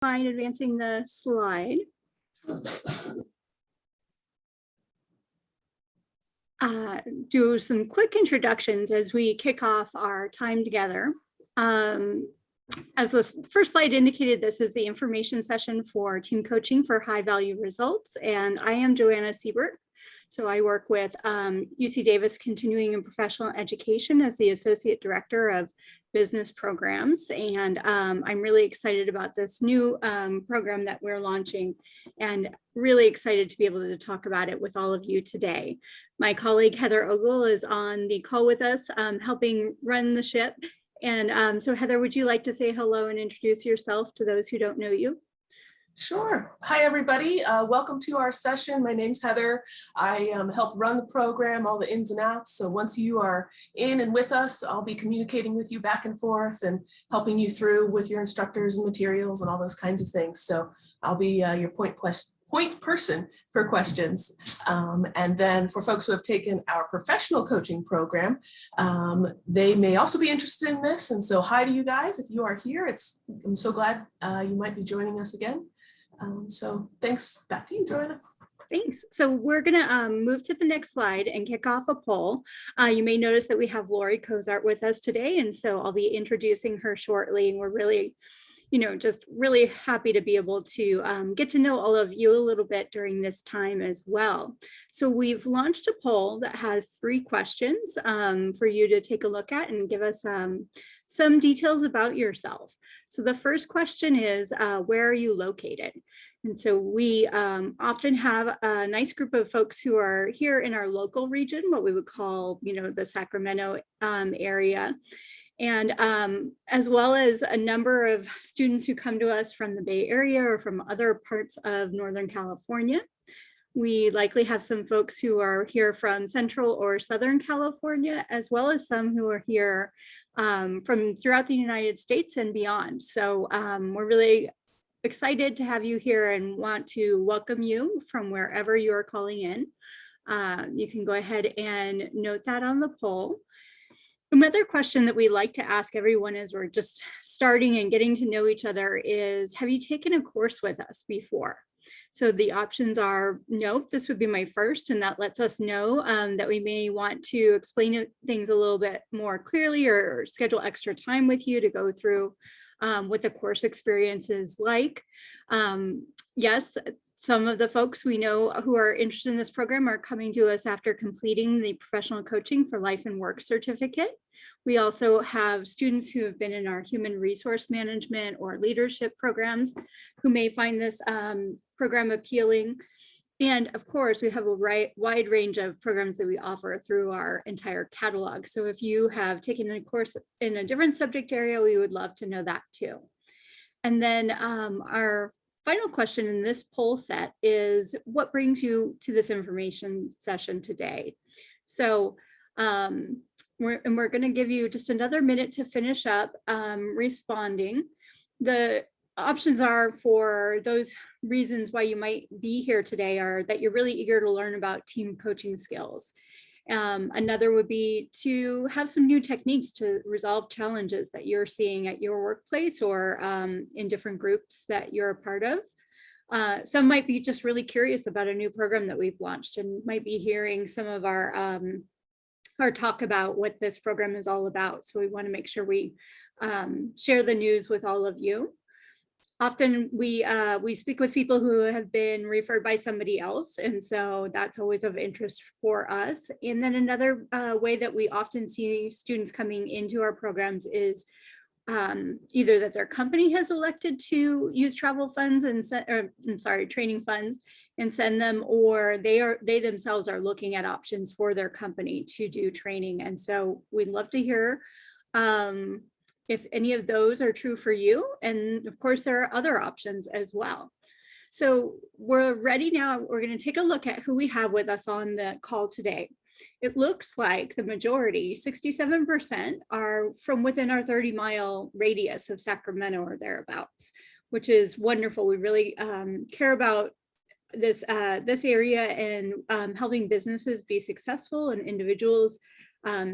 Mind advancing the slide. Do some quick introductions as we kick off our time together. As the first slide indicated, this is the information session for team coaching for high value results. And I am Joanna Siebert. So I work with UC Davis Continuing and Professional Education as the Associate Director of Business Programs. And I'm really excited about this new program that we're launching and really excited to be able to talk about it with all of you today. My colleague Heather Ogle is on the call with us, helping run the ship. And so Heather, would you like to say hello and introduce yourself to those who don't know you? Sure. Hi, everybody. Welcome to our session. My name's Heather. I help run the program, all the ins and outs. So once you are in and with us, I'll be communicating with you back and forth and helping you through with your instructors and materials and all those kinds of things. So I'll be your point person for questions. And then for folks who have taken our professional coaching program, they may also be interested in this. And so hi to you guys. If you are here, I'm so glad you might be joining us again. So thanks. Back to you, Joanna. Thanks. So we're going to move to the next slide and kick off a poll. You may notice that we have Lori Cozart with us today. And so I'll be introducing her shortly. And we're really just really happy to be able to get to know all of you a little bit during this time as well. So we've launched a poll that has 3 questions for you to take a look at and give us some details about yourself. So the first question is, where are you located? And so we often have a nice group of folks who are here in our local region, what we would call, the Sacramento area. And as well as a number of students who come to us from the Bay Area or from other parts of Northern California. We likely have some folks who are here from Central or Southern California, as well as some who are here from throughout the United States and beyond. So we're really excited to have you here and want to welcome you from wherever you are calling in. You can go ahead and note that on the poll. Another question that we like to ask everyone as we're just starting and getting to know each other is, have you taken a course with us before? So the options are, no, this would be my first, and that lets us know that we may want to explain things a little bit more clearly or schedule extra time with you to go through what the course experience is like. Yes, some of the folks we know who are interested in this program are coming to us after completing the professional coaching for life and work certificate. We also have students who have been in our human resource management or leadership programs who may find this program appealing. And of course, we have a wide range of programs that we offer through our entire catalog. So if you have taken a course in a different subject area, we would love to know that too. And then our final question in this poll set is, what brings you to this information session today? So we're going to give you just another minute to finish up responding. The options are for those reasons why you might be here today are that you're really eager to learn about team coaching skills. Another would be to have some new techniques to resolve challenges that you're seeing at your workplace or in different groups that you're a part of. Some might be just really curious about a new program that we've launched and might be hearing some of our talk about what this program is all about. So we want to make sure we share the news with all of you. Often we speak with people who have been referred by somebody else, and so that's always of interest for us. And then another way that we often see students coming into our programs is either that their company has elected to use travel funds and training funds and send them, or they themselves are looking at options for their company to do training. And so we'd love to hear if any of those are true for you. And of course, there are other options as well. So we're ready now. We're going to take a look at who we have with us on the call today. It looks like the majority, 67%, are from within our 30-mile radius of Sacramento or thereabouts, which is wonderful. We really care about this area and helping businesses be successful and individuals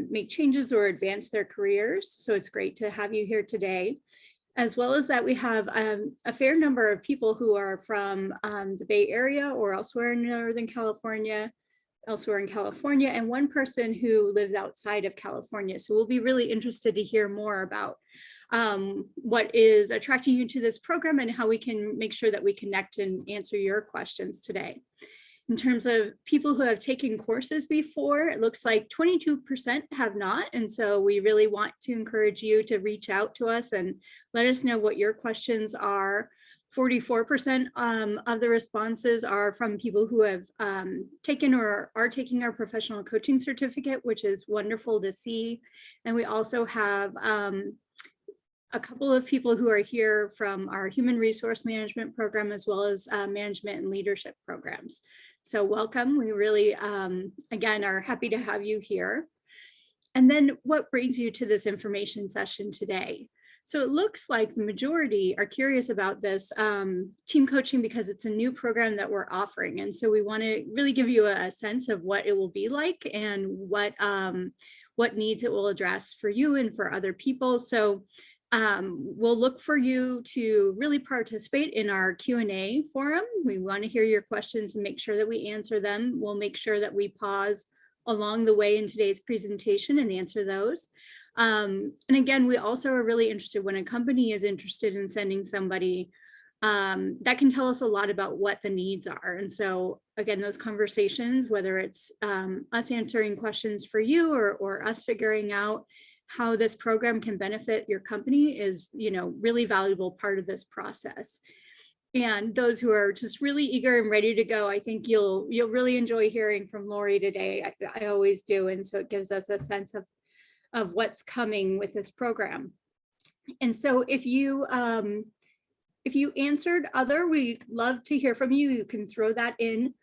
make changes or advance their careers. So it's great to have you here today. As well as that, we have a fair number of people who are from the Bay Area or elsewhere in Northern California, and one person who lives outside of California. So we'll be really interested to hear more about what is attracting you to this program and how we can make sure that we connect and answer your questions today. In terms of people who have taken courses before, it looks like 22% have not. And so we really want to encourage you to reach out to us and let us know what your questions are. 44% of the responses are from people who have taken or are taking our professional coaching certificate, which is wonderful to see. And we also have a couple of people who are here from our human resource management program, as well as management and leadership programs. So welcome. We really, again, are happy to have you here. And then what brings you to this information session today? So it looks like the majority are curious about this team coaching because it's a new program that we're offering. And so we want to really give you a sense of what it will be like and what needs it will address for you and for other people. So we'll look for you to really participate in our Q&A forum. We want to hear your questions and make sure that we answer them. We'll make sure that we pause along the way in today's presentation and answer those. And again, we also are really interested when a company is interested in sending somebody that can tell us a lot about what the needs are. And so again, those conversations, whether it's us answering questions for you or us figuring out how this program can benefit your company is, really valuable part of this process. And those who are just really eager and ready to go, I think you'll really enjoy hearing from Lori today. I always do. And so it gives us a sense of what's coming with this program. And so if you answered other, we'd love to hear from you. You can throw that in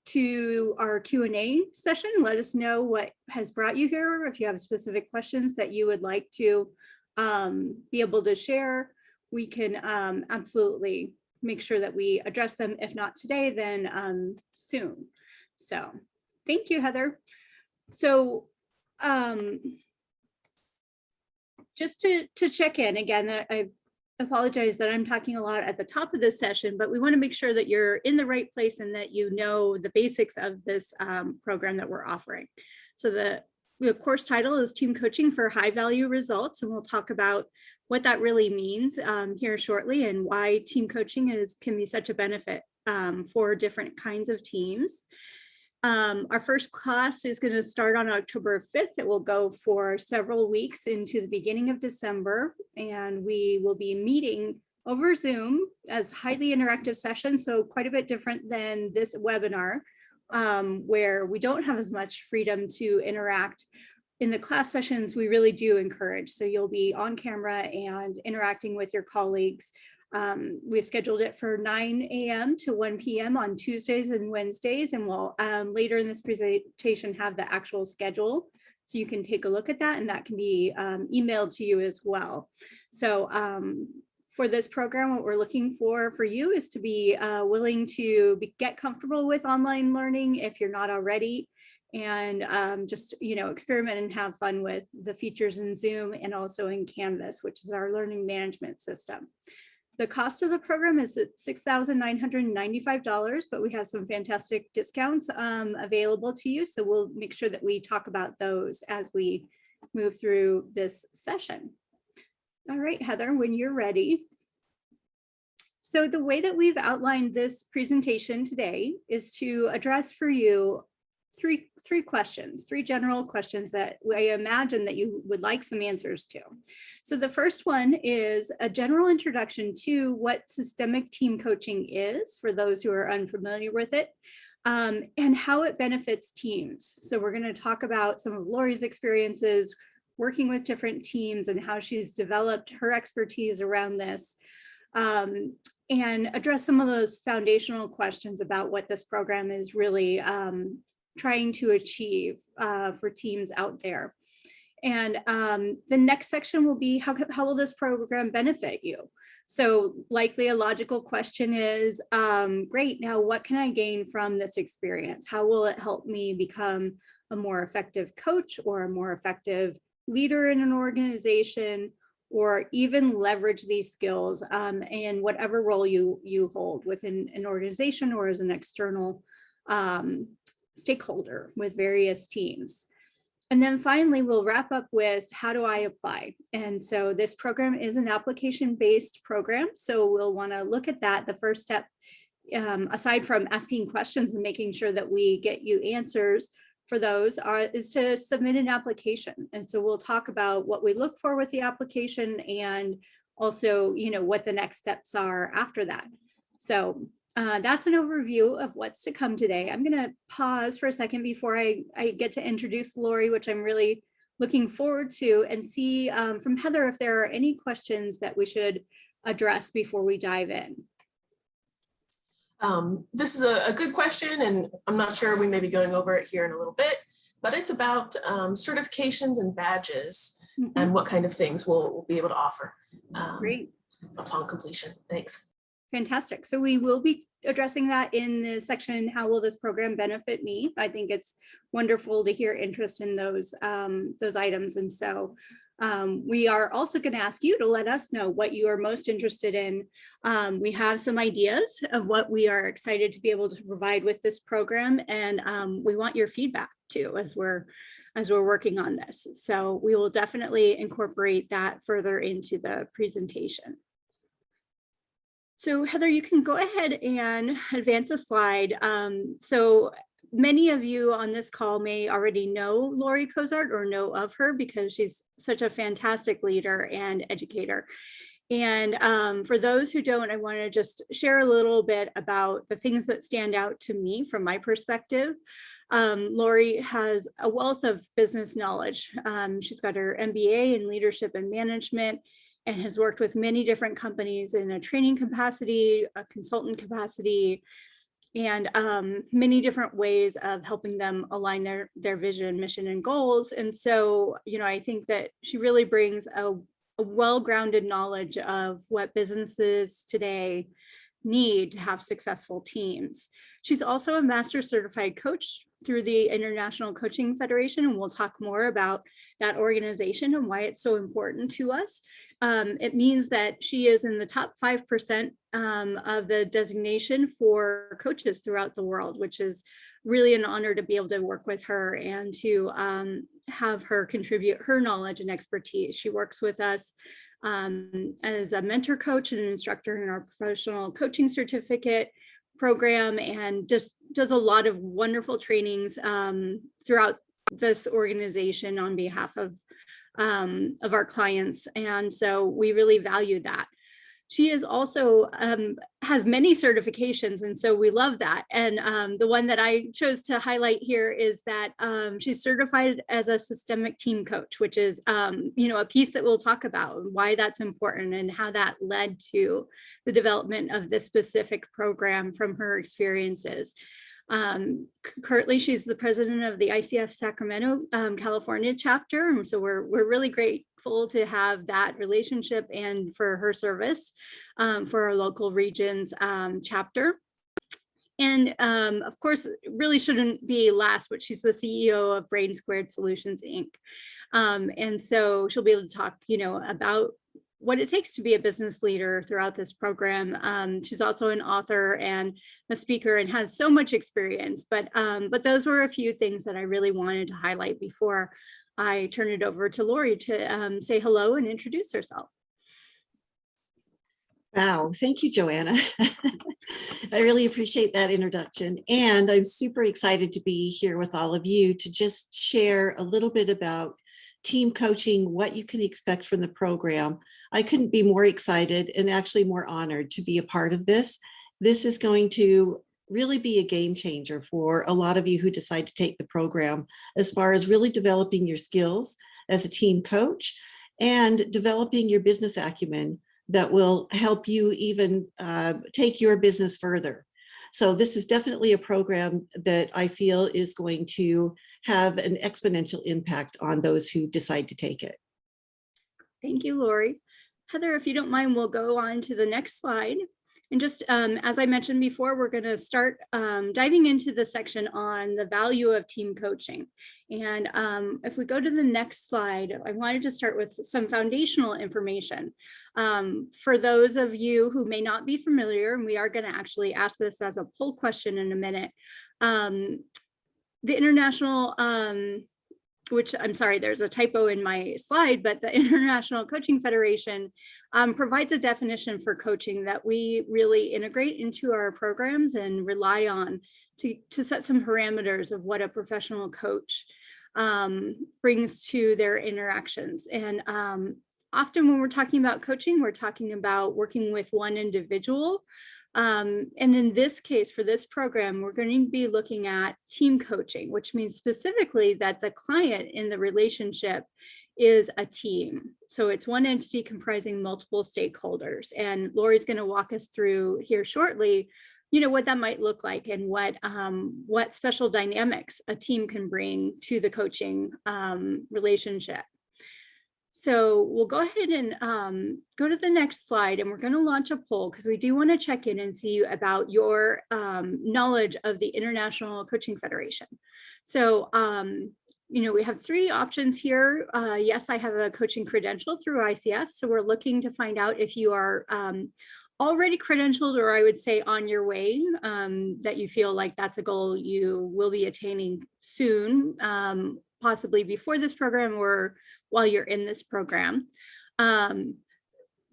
to our Q&A session. Let us know what has brought you here. If you have specific questions that you would like to be able to share, we can absolutely make sure that we address them. If not today, then soon. So thank you, Heather. So just to check in again, I apologize that I'm talking a lot at the top of this session, but we want to make sure that you're in the right place and that you know the basics of this program that we're offering. So the course title is Team Coaching for High Value Results, and we'll talk about what that really means here shortly and why team coaching can be such a benefit for different kinds of teams. Our first class is going to start on October 5th. It will go for several weeks into the beginning of December, and we will be meeting over Zoom as highly interactive sessions, so quite a bit different than this webinar, where we don't have as much freedom to interact. In the class sessions, we really do encourage, so you'll be on camera and interacting with your colleagues. We've scheduled it for 9 a.m. to 1 p.m. on Tuesdays and Wednesdays, and we'll later in this presentation have the actual schedule, so you can take a look at that, and that can be emailed to you as well. So for this program, what we're looking for you is to be willing to get comfortable with online learning if you're not already, and just experiment and have fun with the features in Zoom and also in Canvas, which is our learning management system. The cost of the program is at $6,995, but we have some fantastic discounts available to you. So we'll make sure that we talk about those as we move through this session. All right, Heather, when you're ready. So the way that we've outlined this presentation today is to address for you three questions, three general questions that I imagine that you would like some answers to. So the first one is a general introduction to what systemic team coaching is for those who are unfamiliar with it, and how it benefits teams. So we're going to talk about some of Lori's experiences working with different teams and how she's developed her expertise around this, and address some of those foundational questions about what this program is really trying to achieve for teams out there. And the next section will be how will this program benefit you? So likely a logical question is, great, now what can I gain from this experience? How will it help me become a more effective coach or a more effective leader in an organization or even leverage these skills in whatever role you hold within an organization or as an external stakeholder with various teams. And then finally, we'll wrap up with how do I apply? And so this program is an application-based program. So we'll want to look at that. The first step, aside from asking questions and making sure that we get you answers for those, is to submit an application. And so we'll talk about what we look for with the application and also, what the next steps are after that. So that's an overview of what's to come today. I'm going to pause for a second before I get to introduce Lori, which I'm really looking forward to, and see from Heather if there are any questions that we should address before we dive in. This is a good question, and I'm not sure we may be going over it here in a little bit, but it's about certifications and badges and what kind of things we'll be able to offer Great. Upon completion. Thanks. Fantastic. So we will be addressing that in the section, how will this program benefit me? I think it's wonderful to hear interest in those items. And so we are also going to ask you to let us know what you are most interested in. We have some ideas of what we are excited to be able to provide with this program. And we want your feedback too, as we're working on this. So we will definitely incorporate that further into the presentation. So Heather, you can go ahead and advance a slide. So many of you on this call may already know Lori Cozart or know of her because she's such a fantastic leader and educator. And for those who don't, I want to just share a little bit about the things that stand out to me from my perspective. Lori has a wealth of business knowledge. She's got her MBA in leadership and management, and has worked with many different companies in a training capacity, a consultant capacity, and many different ways of helping them align their vision, mission, and goals. And so, I think that she really brings a well-grounded knowledge of what businesses today need to have successful teams. She's also a master certified coach through the International Coaching Federation, and we'll talk more about that organization and why it's so important to us. It means that she is in the top 5% of the designation for coaches throughout the world, which is really an honor to be able to work with her and to have her contribute her knowledge and expertise. She works with us as a mentor coach and an instructor in our professional coaching certificate program, and just does a lot of wonderful trainings throughout this organization on behalf of our clients. And so we really value that. She is also has many certifications, and so we love that. And the one that I chose to highlight here is that she's certified as a systemic team coach, which is a piece that we'll talk about, why that's important and how that led to the development of this specific program from her experiences. Currently, she's the president of the Icf Sacramento, California chapter. And so we're really grateful to have that relationship and for her service for our local regions chapter. And of course, it really shouldn't be last, but she's the CEO of Brain Squared Solutions, Inc. And so she'll be able to talk, about what it takes to be a business leader throughout this program. She's also an author and a speaker and has so much experience, but those were a few things that I really wanted to highlight before I turn it over to Lori to say hello and introduce herself. Wow, thank you, Joanna. I really appreciate that introduction. And I'm super excited to be here with all of you to just share a little bit about team coaching, what you can expect from the program. I couldn't be more excited and actually more honored to be a part of this. This is going to really be a game changer for a lot of you who decide to take the program, as far as really developing your skills as a team coach and developing your business acumen that will help you even take your business further. So this is definitely a program that I feel is going to have an exponential impact on those who decide to take it. Thank you, Lori. Heather, if you don't mind, we'll go on to the next slide. And just as I mentioned before, we're going to start diving into the section on the value of team coaching. And if we go to the next slide, I wanted to start with some foundational information. For those of you who may not be familiar, and we are going to actually ask this as a poll question in a minute, the International, which I'm sorry, there's a typo in my slide, but the International Coaching Federation provides a definition for coaching that we really integrate into our programs and rely on to set some parameters of what a professional coach brings to their interactions. And often when we're talking about coaching, we're talking about working with one individual. And in this case, for this program, we're going to be looking at team coaching, which means specifically that the client in the relationship is a team. So it's one entity comprising multiple stakeholders. And Lori's going to walk us through here shortly, what that might look like and what special dynamics a team can bring to the coaching relationship. So we'll go ahead and go to the next slide, and we're going to launch a poll because we do want to check in and see about your knowledge of the International Coaching Federation. So, we have three options here. Yes, I have a coaching credential through ICF. So we're looking to find out if you are already credentialed, or I would say on your way, that you feel like that's a goal you will be attaining soon, possibly before this program or while you're in this program.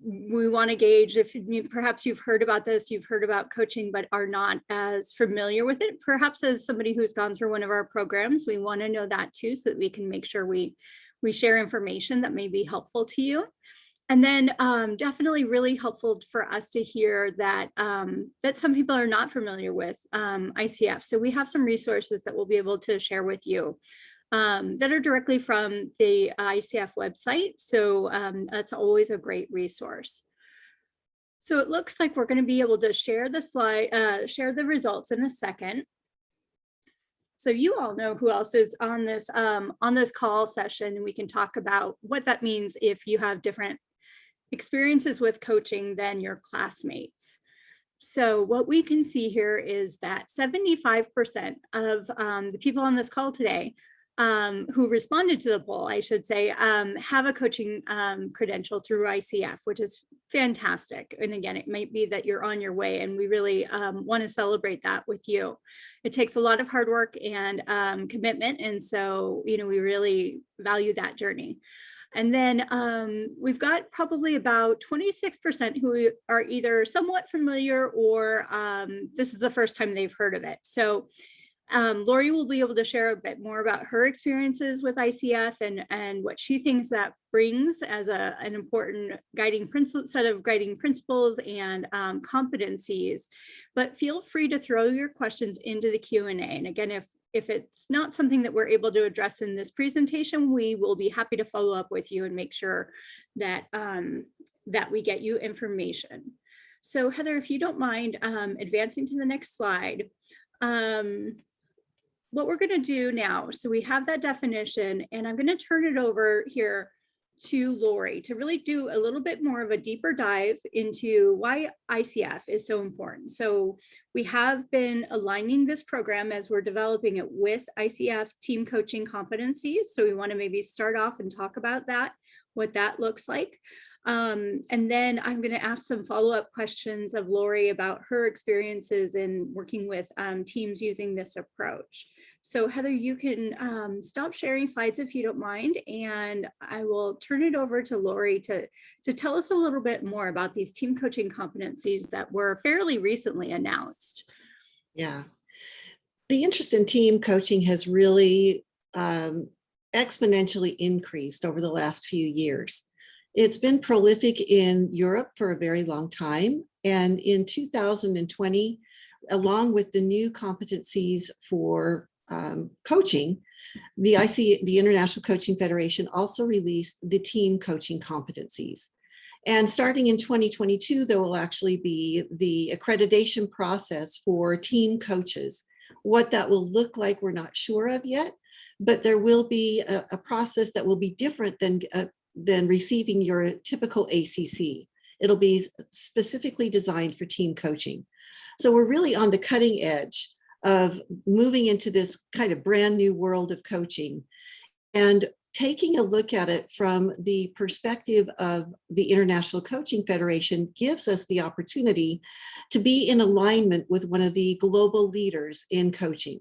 We want to gauge if perhaps you've heard about this, you've heard about coaching, but are not as familiar with it. Perhaps as somebody who's gone through one of our programs, we want to know that too, so that we can make sure we share information that may be helpful to you. And then definitely really helpful for us to hear that that some people are not familiar with ICF. So we have some resources that we'll be able to share with you that are directly from the ICF website. So that's always a great resource. So it looks like we're going to be able to share the slide, share the results in a second. So you all know who else is on this call session, and we can talk about what that means if you have different experiences with coaching than your classmates. So what we can see here is that 75% of the people on this call today who responded to the poll, I should say, have a coaching credential through ICF, which is fantastic. And again, it might be that you're on your way, and we really want to celebrate that with you. It takes a lot of hard work and commitment. And so, we really value that journey. And then we've got probably about 26% who are either somewhat familiar or this is the first time they've heard of it. So Lori will be able to share a bit more about her experiences with ICF and what she thinks that brings as an important set of guiding principles and competencies. But feel free to throw your questions into the Q&A. And again, if it's not something that we're able to address in this presentation, we will be happy to follow up with you and make sure that that we get you information. So Heather, if you don't mind advancing to the next slide. What we're going to do now, so we have that definition, and I'm going to turn it over here to Lori to really do a little bit more of a deeper dive into why ICF is so important. So we have been aligning this program as we're developing it with ICF team coaching competencies. So we want to maybe start off and talk about that, what that looks like. And then I'm going to ask some follow-up questions of Lori about her experiences in working with teams using this approach. So Heather, you can stop sharing slides if you don't mind, and I will turn it over to Lori to tell us a little bit more about these team coaching competencies that were fairly recently announced. Yeah, the interest in team coaching has really exponentially increased over the last few years. It's been prolific in Europe for a very long time. And in 2020, along with the new competencies for coaching, the International Coaching Federation also released the team coaching competencies. And starting in 2022, there will actually be the accreditation process for team coaches. What that will look like, we're not sure of yet, but there will be a process that will be different than receiving your typical ACC. It'll be specifically designed for team coaching. So we're really on the cutting edge of moving into this kind of brand new world of coaching and taking a look at it from the perspective of the International Coaching Federation gives us the opportunity to be in alignment with one of the global leaders in coaching.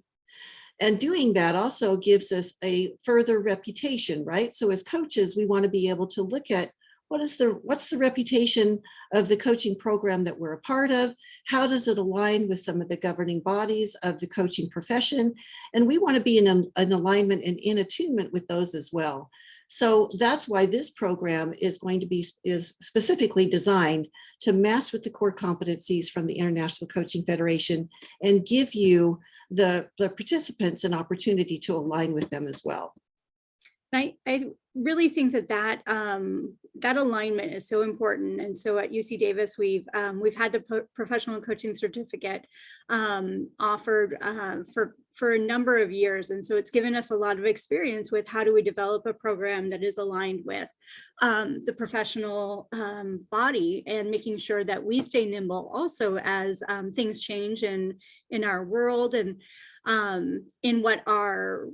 And doing that also gives us a further reputation, right? So as coaches, we want to be able to look at what's the reputation of the coaching program that we're a part of? How does it align with some of the governing bodies of the coaching profession? And we want to be in an alignment and in attunement with those as well. So that's why this program is going to be specifically designed to match with the core competencies from the International Coaching Federation and give you the participants an opportunity to align with them as well. I really think that alignment is so important. And so at UC Davis, we've had the professional coaching certificate offered for a number of years. And so it's given us a lot of experience with how do we develop a program that is aligned with the professional body, and making sure that we stay nimble also as things change in our world and in what our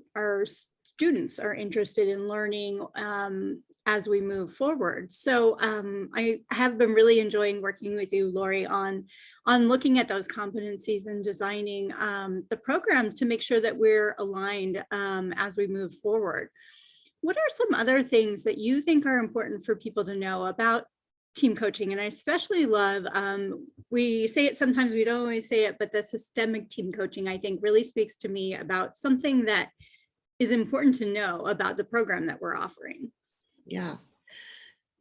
students are interested in learning as we move forward. So I have been really enjoying working with you, Lori, on looking at those competencies and designing the program to make sure that we're aligned as we move forward. What are some other things that you think are important for people to know about team coaching? And I especially love, we say it sometimes, we don't always say it, but the systemic team coaching, I think, really speaks to me about something that is important to know about the program that we're offering. Yeah.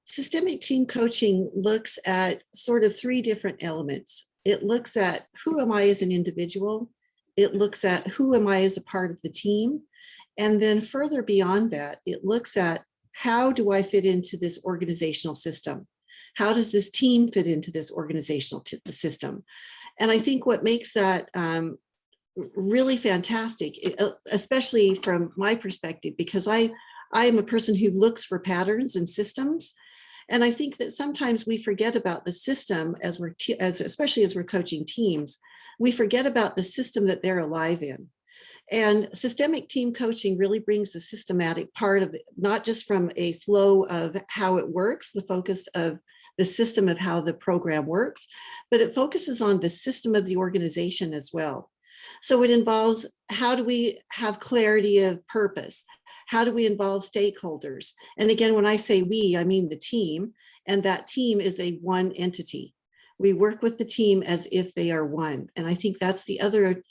Systemic team coaching looks at sort of three different elements. It looks at who am I as an individual? It looks at who am I as a part of the team? And then further beyond that, it looks at how do I fit into this organizational system? How does this team fit into this organizational system? And I think what makes that really fantastic, especially from my perspective, because I am a person who looks for patterns and systems. And I think that sometimes we forget about the system especially as we're coaching teams, we forget about the system that they're alive in. And systemic team coaching really brings the systematic part of it, not just from a flow of how it works, the focus of the system of how the program works, but it focuses on the system of the organization as well. So it involves, how do we have clarity of purpose? How do we involve stakeholders? And again, when I say we, I mean the team, and that team is a one entity. We work with the team as if they are one. And I think that's the other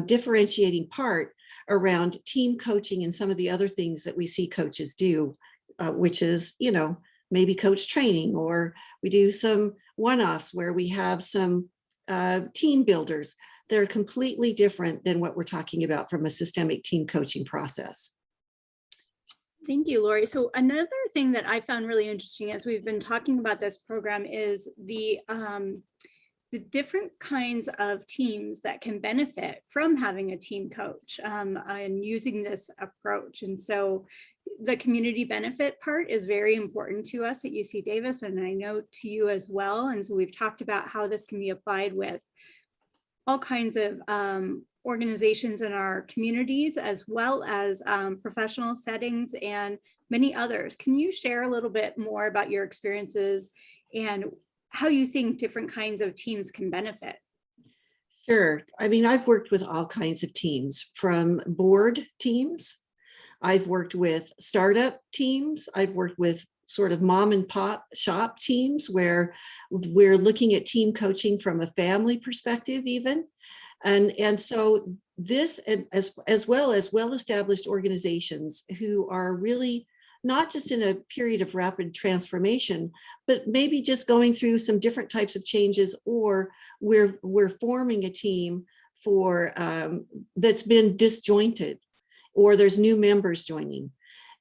differentiating part around team coaching and some of the other things that we see coaches do, which is, maybe coach training, or we do some one-offs where we have some team builders. They're completely different than what we're talking about from a systemic team coaching process. Thank you, Lori. So another thing that I found really interesting as we've been talking about this program is the different kinds of teams that can benefit from having a team coach and using this approach. And so the community benefit part is very important to us at UC Davis, and I know to you as well. And so we've talked about how this can be applied with all kinds of organizations in our communities, as well as professional settings and many others. Can you share a little bit more about your experiences and how you think different kinds of teams can benefit? Sure. I mean, I've worked with all kinds of teams, from board teams. I've worked with startup teams. I've worked with sort of mom and pop shop teams where we're looking at team coaching from a family perspective even. And so this, as well as well-established organizations who are really not just in a period of rapid transformation, but maybe just going through some different types of changes, or we're forming a team for that's been disjointed, or there's new members joining.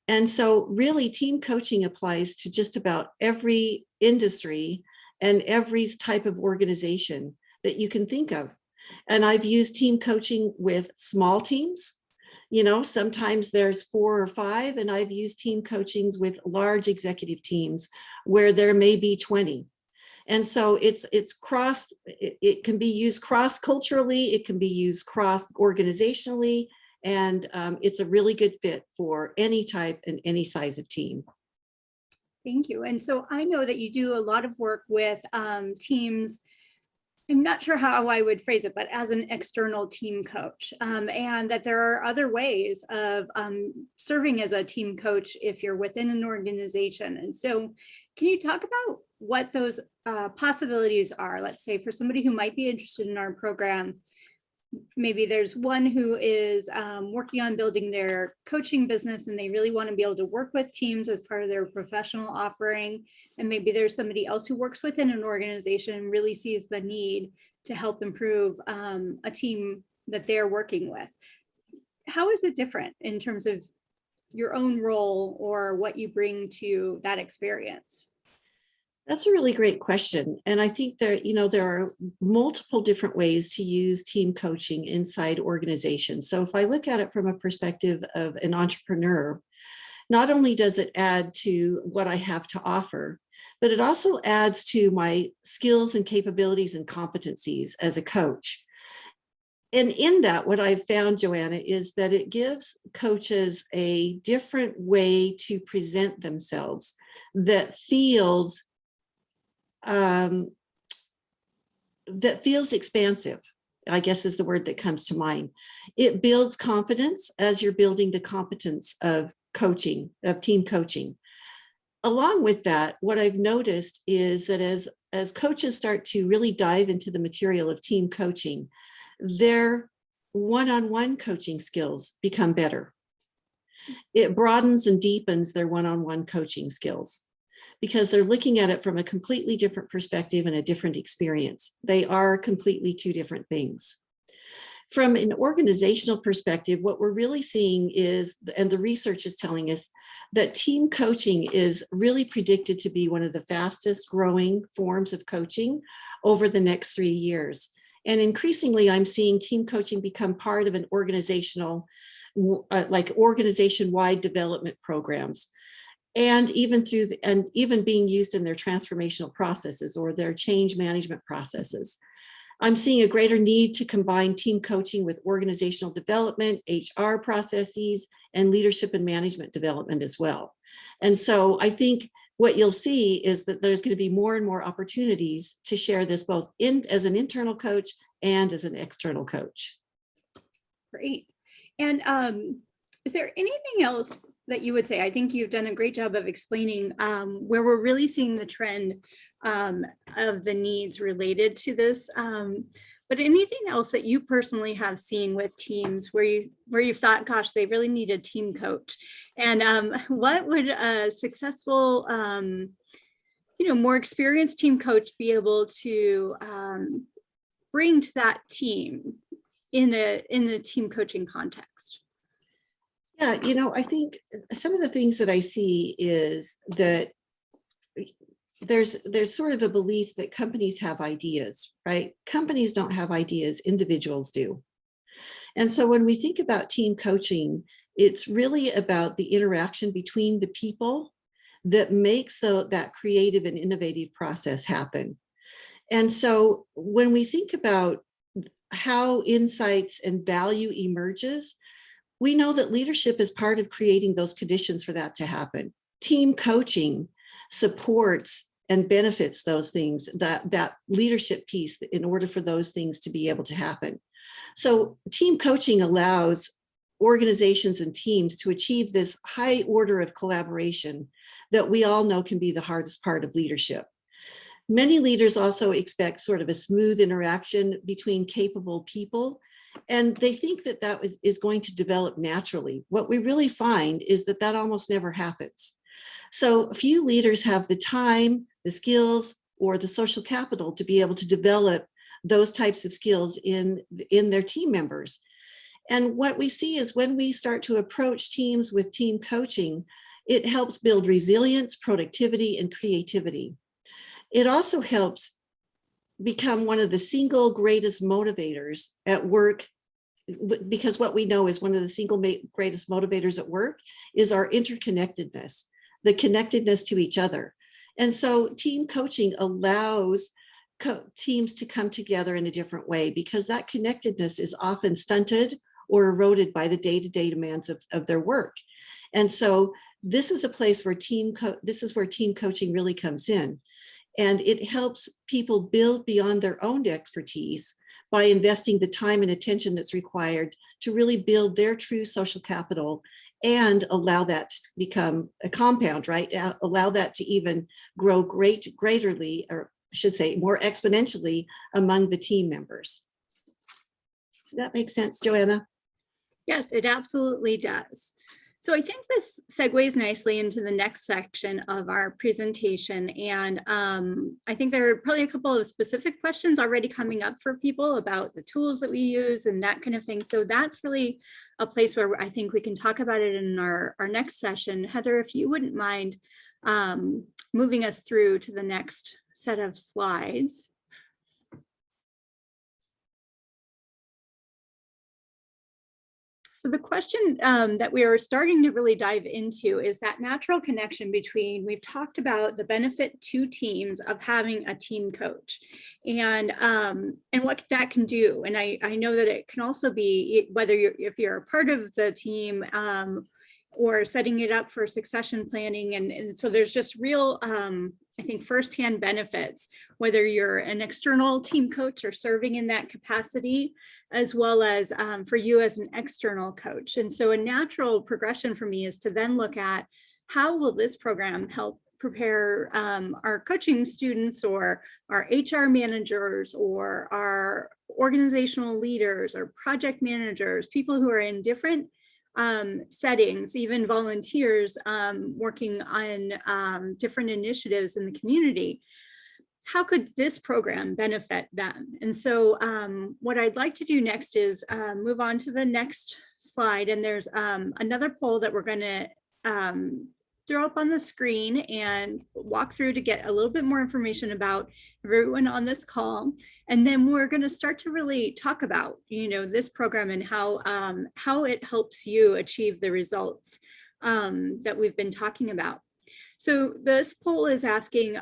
And so really team coaching applies to just about every industry and every type of organization that you can think of. And I've used team coaching with small teams. Sometimes there's 4 or 5, and I've used team coachings with large executive teams where there may be 20. And so it's cross, it can be used cross-culturally, it can be used cross-organizationally, and it's a really good fit for any type and any size of team. Thank you. And so I know that you do a lot of work with teams. I'm not sure how I would phrase it, but as an external team coach, and that there are other ways of serving as a team coach if you're within an organization. And so can you talk about what those possibilities are? Let's say for somebody who might be interested in our program, maybe there's one who is working on building their coaching business and they really want to be able to work with teams as part of their professional offering. And maybe there's somebody else who works within an organization and really sees the need to help improve a team that they're working with. How is it different in terms of your own role or what you bring to that experience? That's a really great question. And I think there are multiple different ways to use team coaching inside organizations. So if I look at it from a perspective of an entrepreneur, not only does it add to what I have to offer, but it also adds to my skills and capabilities and competencies as a coach. And in that, what I've found, Joanna, is that it gives coaches a different way to present themselves that feels expansive, I guess is the word that comes to mind. It builds confidence as you're building the competence of coaching, of team coaching. Along with that, what I've noticed is that as coaches start to really dive into the material of team coaching, their one-on-one coaching skills become better. It broadens and deepens their one-on-one coaching skills, because they're looking at it from a completely different perspective and a different experience. They are completely two different things. From an organizational perspective, what we're really seeing is, and the research is telling us, that team coaching is really predicted to be one of the fastest growing forms of coaching over the next 3 years. And increasingly, I'm seeing team coaching become part of an organizational, like organization-wide development programs. And even being used in their transformational processes or their change management processes. I'm seeing a greater need to combine team coaching with organizational development, HR processes, and leadership and management development as well. And so I think what you'll see is that there's going to be more and more opportunities to share this both as an internal coach and as an external coach. Great. And is there anything else that you would say? I think you've done a great job of explaining where we're really seeing the trend of the needs related to this. But anything else that you personally have seen with teams where you've thought, gosh, they really need a team coach? And what would a successful, more experienced team coach be able to bring to that team in a team coaching context? Yeah, I think some of the things that I see is that there's sort of a belief that companies have ideas, right? Companies don't have ideas, individuals do. And so when we think about team coaching, it's really about the interaction between the people that makes that creative and innovative process happen. And so when we think about how insights and value emerges, we know that leadership is part of creating those conditions for that to happen. Team coaching supports and benefits those things, that leadership piece, in order for those things to be able to happen. So team coaching allows organizations and teams to achieve this high order of collaboration that we all know can be the hardest part of leadership. Many leaders also expect sort of a smooth interaction between capable people, and they think that that is going to develop naturally. What we really find is that that almost never happens. So few leaders have the time, the skills, or the social capital to be able to develop those types of skills in their team members. And what we see is when we start to approach teams with team coaching, it helps build resilience, productivity, and creativity. It also helps become one of the single greatest motivators at work, because what we know is one of the single greatest motivators at work is our interconnectedness, the connectedness to each other. And so team coaching allows teams to come together in a different way, because that connectedness is often stunted or eroded by the day-to-day demands of their work. And so this is a place where team coaching really comes in. And it helps people build beyond their own expertise by investing the time and attention that's required to really build their true social capital and allow that to become a compound, right? Allow that to even grow greaterly, or I should say more exponentially, among the team members. Does that make sense, Joanna? Yes, it absolutely does. So I think this segues nicely into the next section of our presentation. And I think there are probably a couple of specific questions already coming up for people about the tools that we use and that kind of thing. So that's really a place where I think we can talk about it in our next session. Heather, if you wouldn't mind moving us through to the next set of slides. So the question that we are starting to really dive into is that natural connection between, we've talked about the benefit to teams of having a team coach and what that can do. And I know that it can also be, whether if you're a part of the team or setting it up for succession planning. And so there's just real, I think, firsthand benefits, whether you're an external team coach or serving in that capacity, as well as for you as an external coach. And so a natural progression for me is to then look at how will this program help prepare our coaching students or our HR managers or our organizational leaders or project managers, people who are in different settings, even volunteers working on different initiatives in the community. How could this program benefit them? And so what I'd like to do next is move on to the next slide. And there's another poll that we're going to throw up on the screen and walk through to get a little bit more information about everyone on this call. And then we're going to start to really talk about, this program and how it helps you achieve the results that we've been talking about. So this poll is asking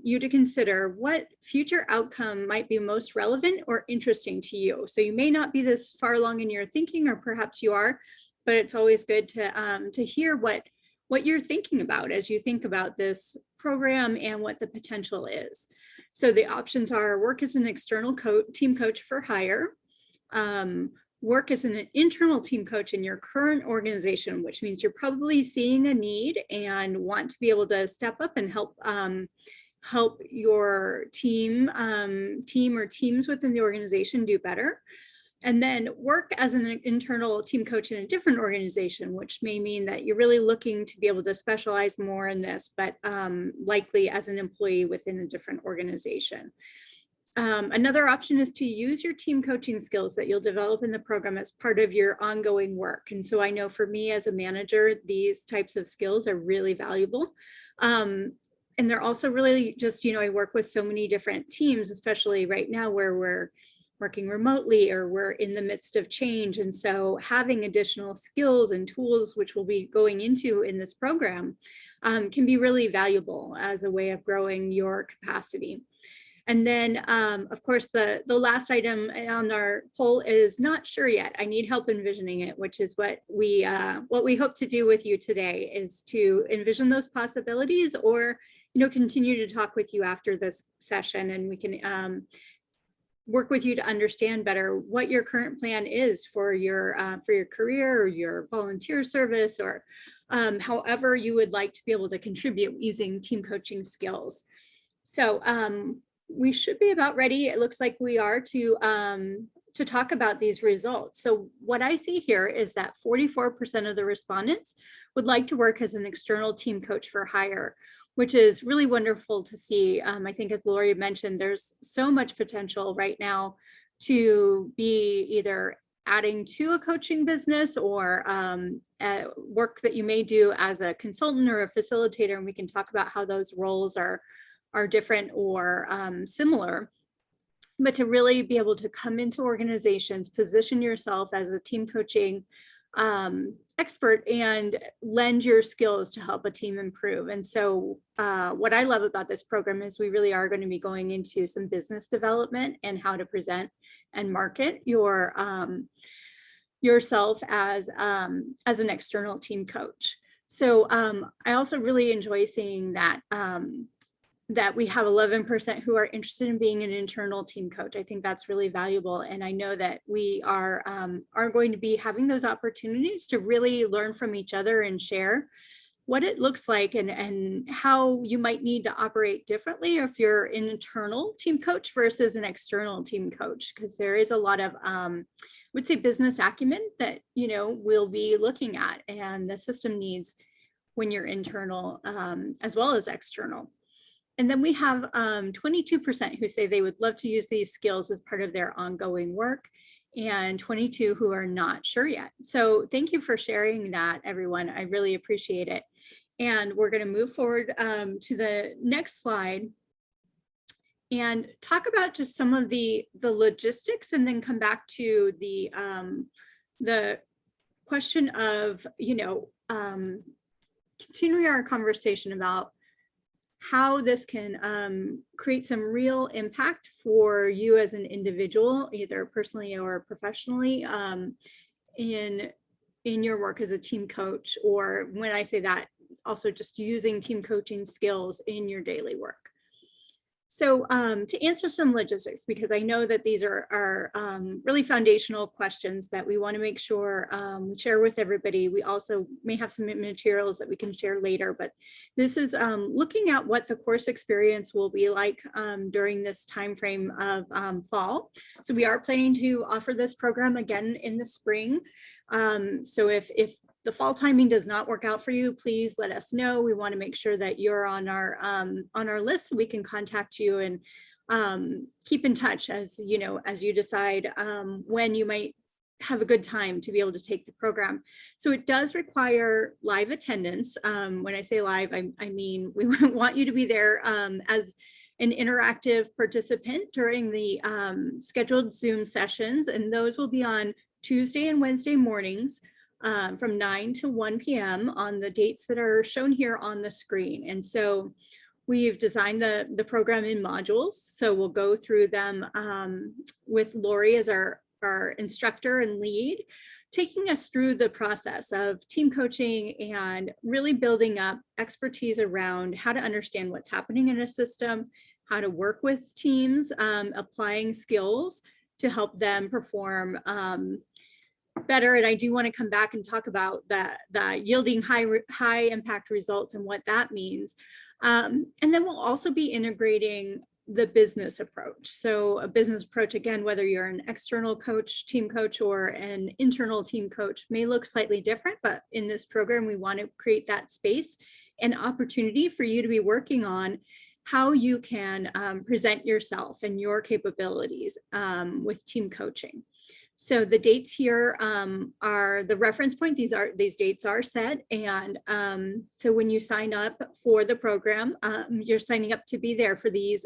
you to consider what future outcome might be most relevant or interesting to you. So you may not be this far along in your thinking, or perhaps you are, but it's always good to hear what you're thinking about as you think about this program and what the potential is. So the options are: work as an external team coach for hire, work as an internal team coach in your current organization, which means you're probably seeing a need and want to be able to step up and help your team or teams within the organization do better. And then work as an internal team coach in a different organization, which may mean that you're really looking to be able to specialize more in this, but likely as an employee within a different organization. Another option is to use your team coaching skills that you'll develop in the program as part of your ongoing work. And so I know for me as a manager, these types of skills are really valuable. And they're also really just, I work with so many different teams, especially right now where we're working remotely or we're in the midst of change. And so having additional skills and tools, which we'll be going into in this program, can be really valuable as a way of growing your capacity. And then, of course, the last item on our poll is not sure yet. I need help envisioning it, which is what we hope to do with you today, is to envision those possibilities, or continue to talk with you after this session, and we can work with you to understand better what your current plan is for your career or your volunteer service, or however you would like to be able to contribute using team coaching skills. So we should be about ready. It looks like we are to talk about these results. So what I see here is that 44% of the respondents would like to work as an external team coach for hire, which is really wonderful to see. I think, as Lori mentioned, there's so much potential right now to be either adding to a coaching business or work that you may do as a consultant or a facilitator. And we can talk about how those roles are different or similar. But to really be able to come into organizations, position yourself as a team coaching expert and lend your skills to help a team improve. And so what I love about this program is we really are going to be going into some business development and how to present and market yourself as an external team coach. So I also really enjoy seeing that that we have 11% who are interested in being an internal team coach. I think that's really valuable. And I know that we are going to be having those opportunities to really learn from each other and share what it looks like and how you might need to operate differently if you're an internal team coach versus an external team coach, because there is a lot of, I would say, business acumen that, we'll be looking at, and the system needs when you're internal as well as external. And then we have 22% who say they would love to use these skills as part of their ongoing work, and 22 who are not sure yet. So thank you for sharing that, everyone. I really appreciate it. And we're going to move forward to the next slide and talk about just some of the logistics, and then come back to the question of, continuing our conversation about how this can create some real impact for you as an individual, either personally or professionally, in your work as a team coach, or when I say that, also just using team coaching skills in your daily work. So to answer some logistics, because I know that these are really foundational questions that we want to make sure we share with everybody. We also may have some materials that we can share later, but this is looking at what the course experience will be like during this time frame of fall. So we are planning to offer this program again in the spring. So if the fall timing does not work out for you, please let us know. We want to make sure that you're on our list so we can contact you and keep in touch as you decide when you might have a good time to be able to take the program. So it does require live attendance. When I say live, I mean we want you to be there as an interactive participant during the scheduled Zoom sessions, and those will be on Tuesday and Wednesday mornings from 9 to 1 p.m. on the dates that are shown here on the screen. And so we've designed the program in modules. So we'll go through them with Lori as our instructor and lead, taking us through the process of team coaching and really building up expertise around how to understand what's happening in a system, how to work with teams, applying skills to help them perform better. And I do want to come back and talk about the yielding high impact results and what that means. And then we'll also be integrating the business approach. So a business approach, again, whether you're an external coach, team coach, or an internal team coach, may look slightly different, but in this program, we want to create that space and opportunity for you to be working on how you can present yourself and your capabilities with team coaching. So the dates here are the reference point. These dates are set, and so when you sign up for the program, you're signing up to be there for these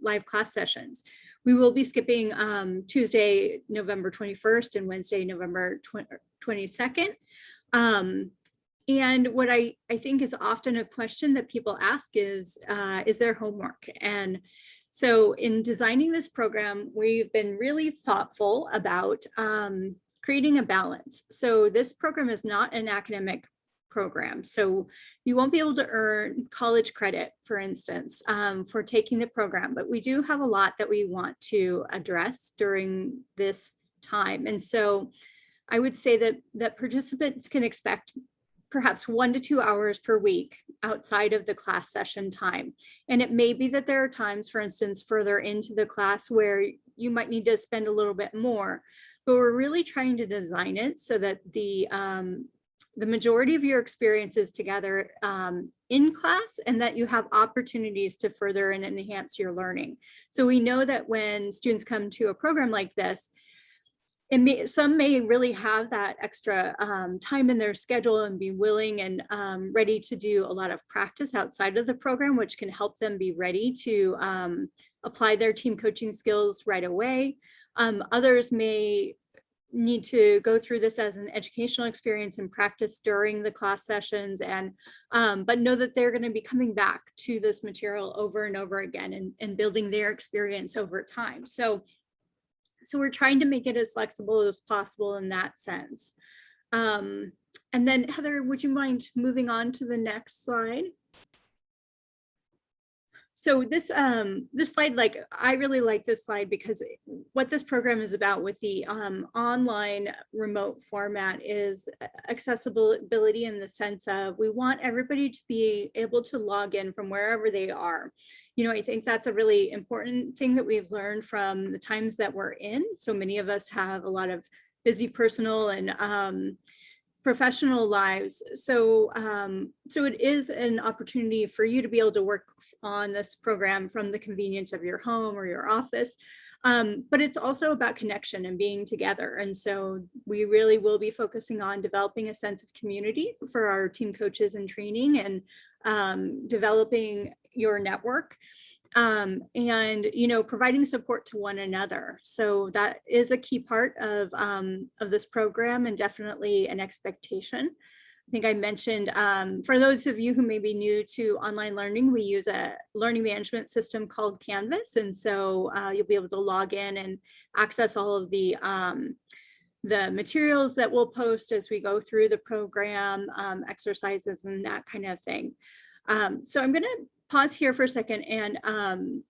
live class sessions. We will be skipping Tuesday, November 21st, and Wednesday, November 22nd. And what I think is often a question that people ask is there homework? And so in designing this program, we've been really thoughtful about creating a balance. So this program is not an academic program. So you won't be able to earn college credit, for instance, for taking the program, but we do have a lot that we want to address during this time. And so I would say that participants can expect perhaps 1 to 2 hours per week outside of the class session time. And it may be that there are times, for instance, further into the class where you might need to spend a little bit more, but we're really trying to design it so that the majority of your experience is together in class, and that you have opportunities to further and enhance your learning. So we know that when students come to a program like this, some may really have that extra time in their schedule and be willing and ready to do a lot of practice outside of the program, which can help them be ready to apply their team coaching skills right away. Others may need to go through this as an educational experience and practice during the class sessions, and but know that they're going to be coming back to this material over and over again and building their experience over time. So we're trying to make it as flexible as possible in that sense. And then Heather, would you mind moving on to the next slide? So this slide, like, I really like this slide because what this program is about with the online remote format is accessibility, in the sense of we want everybody to be able to log in from wherever they are. You know, I think that's a really important thing that we've learned from the times that we're in. So many of us have a lot of busy personal and professional lives. So it is an opportunity for you to be able to work on this program from the convenience of your home or your office. But it's also about connection and being together. And so we really will be focusing on developing a sense of community for our team coaches in training, and developing your network. And, you know, providing support to one another. So that is a key part of this program, and definitely an expectation. I think I mentioned, for those of you who may be new to online learning, we use a learning management system called Canvas. And so you'll be able to log in and access all of the materials that we'll post as we go through the program, exercises and that kind of thing. So I'm going to pause here for a second, and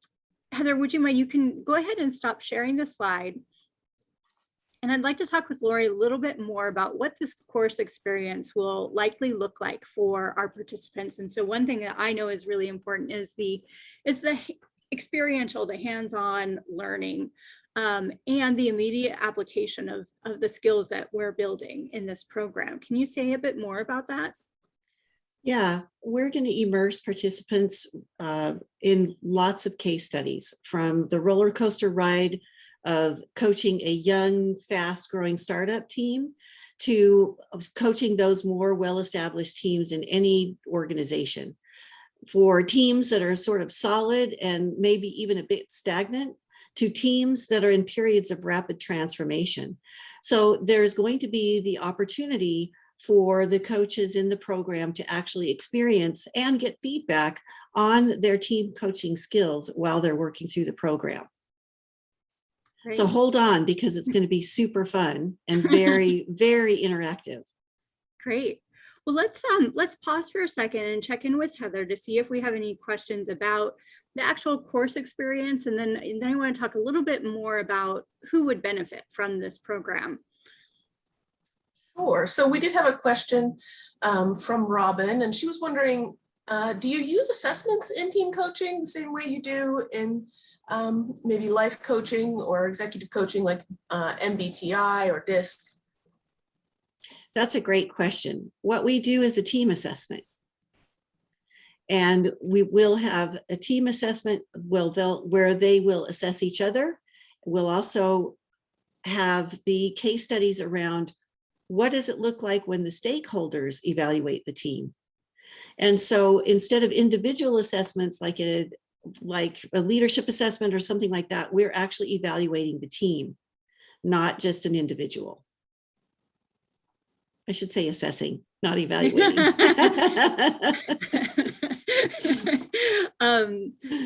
Heather, would you mind, you can go ahead and stop sharing the slide. And I'd like to talk with Lori a little bit more about what this course experience will likely look like for our participants. And so one thing that I know is really important is the experiential, the hands-on learning, and the immediate application of the skills that we're building in this program. Can you say a bit more about that? Yeah, we're going to immerse participants in lots of case studies, from the roller coaster ride of coaching a young, fast-growing startup team to coaching those more well-established teams in any organization. For teams that are sort of solid and maybe even a bit stagnant, to teams that are in periods of rapid transformation. So there's going to be the opportunity for the coaches in the program to actually experience and get feedback on their team coaching skills while they're working through the program. Great. So hold on, because it's going to be super fun and very, very interactive. Great. Well, let's pause for a second and check in with Heather to see if we have any questions about the actual course experience. And then I want to talk a little bit more about who would benefit from this program. Sure. So we did have a question from Robin, and she was wondering, do you use assessments in team coaching the same way you do in maybe life coaching or executive coaching, like MBTI or DISC? That's a great question. What we do is a team assessment. And we will have a team assessment where they will assess each other. We'll also have the case studies around what does it look like when the stakeholders evaluate the team. And so instead of individual assessments like a leadership assessment or something like that, we're actually evaluating the team, not just an individual. I should say assessing, not evaluating.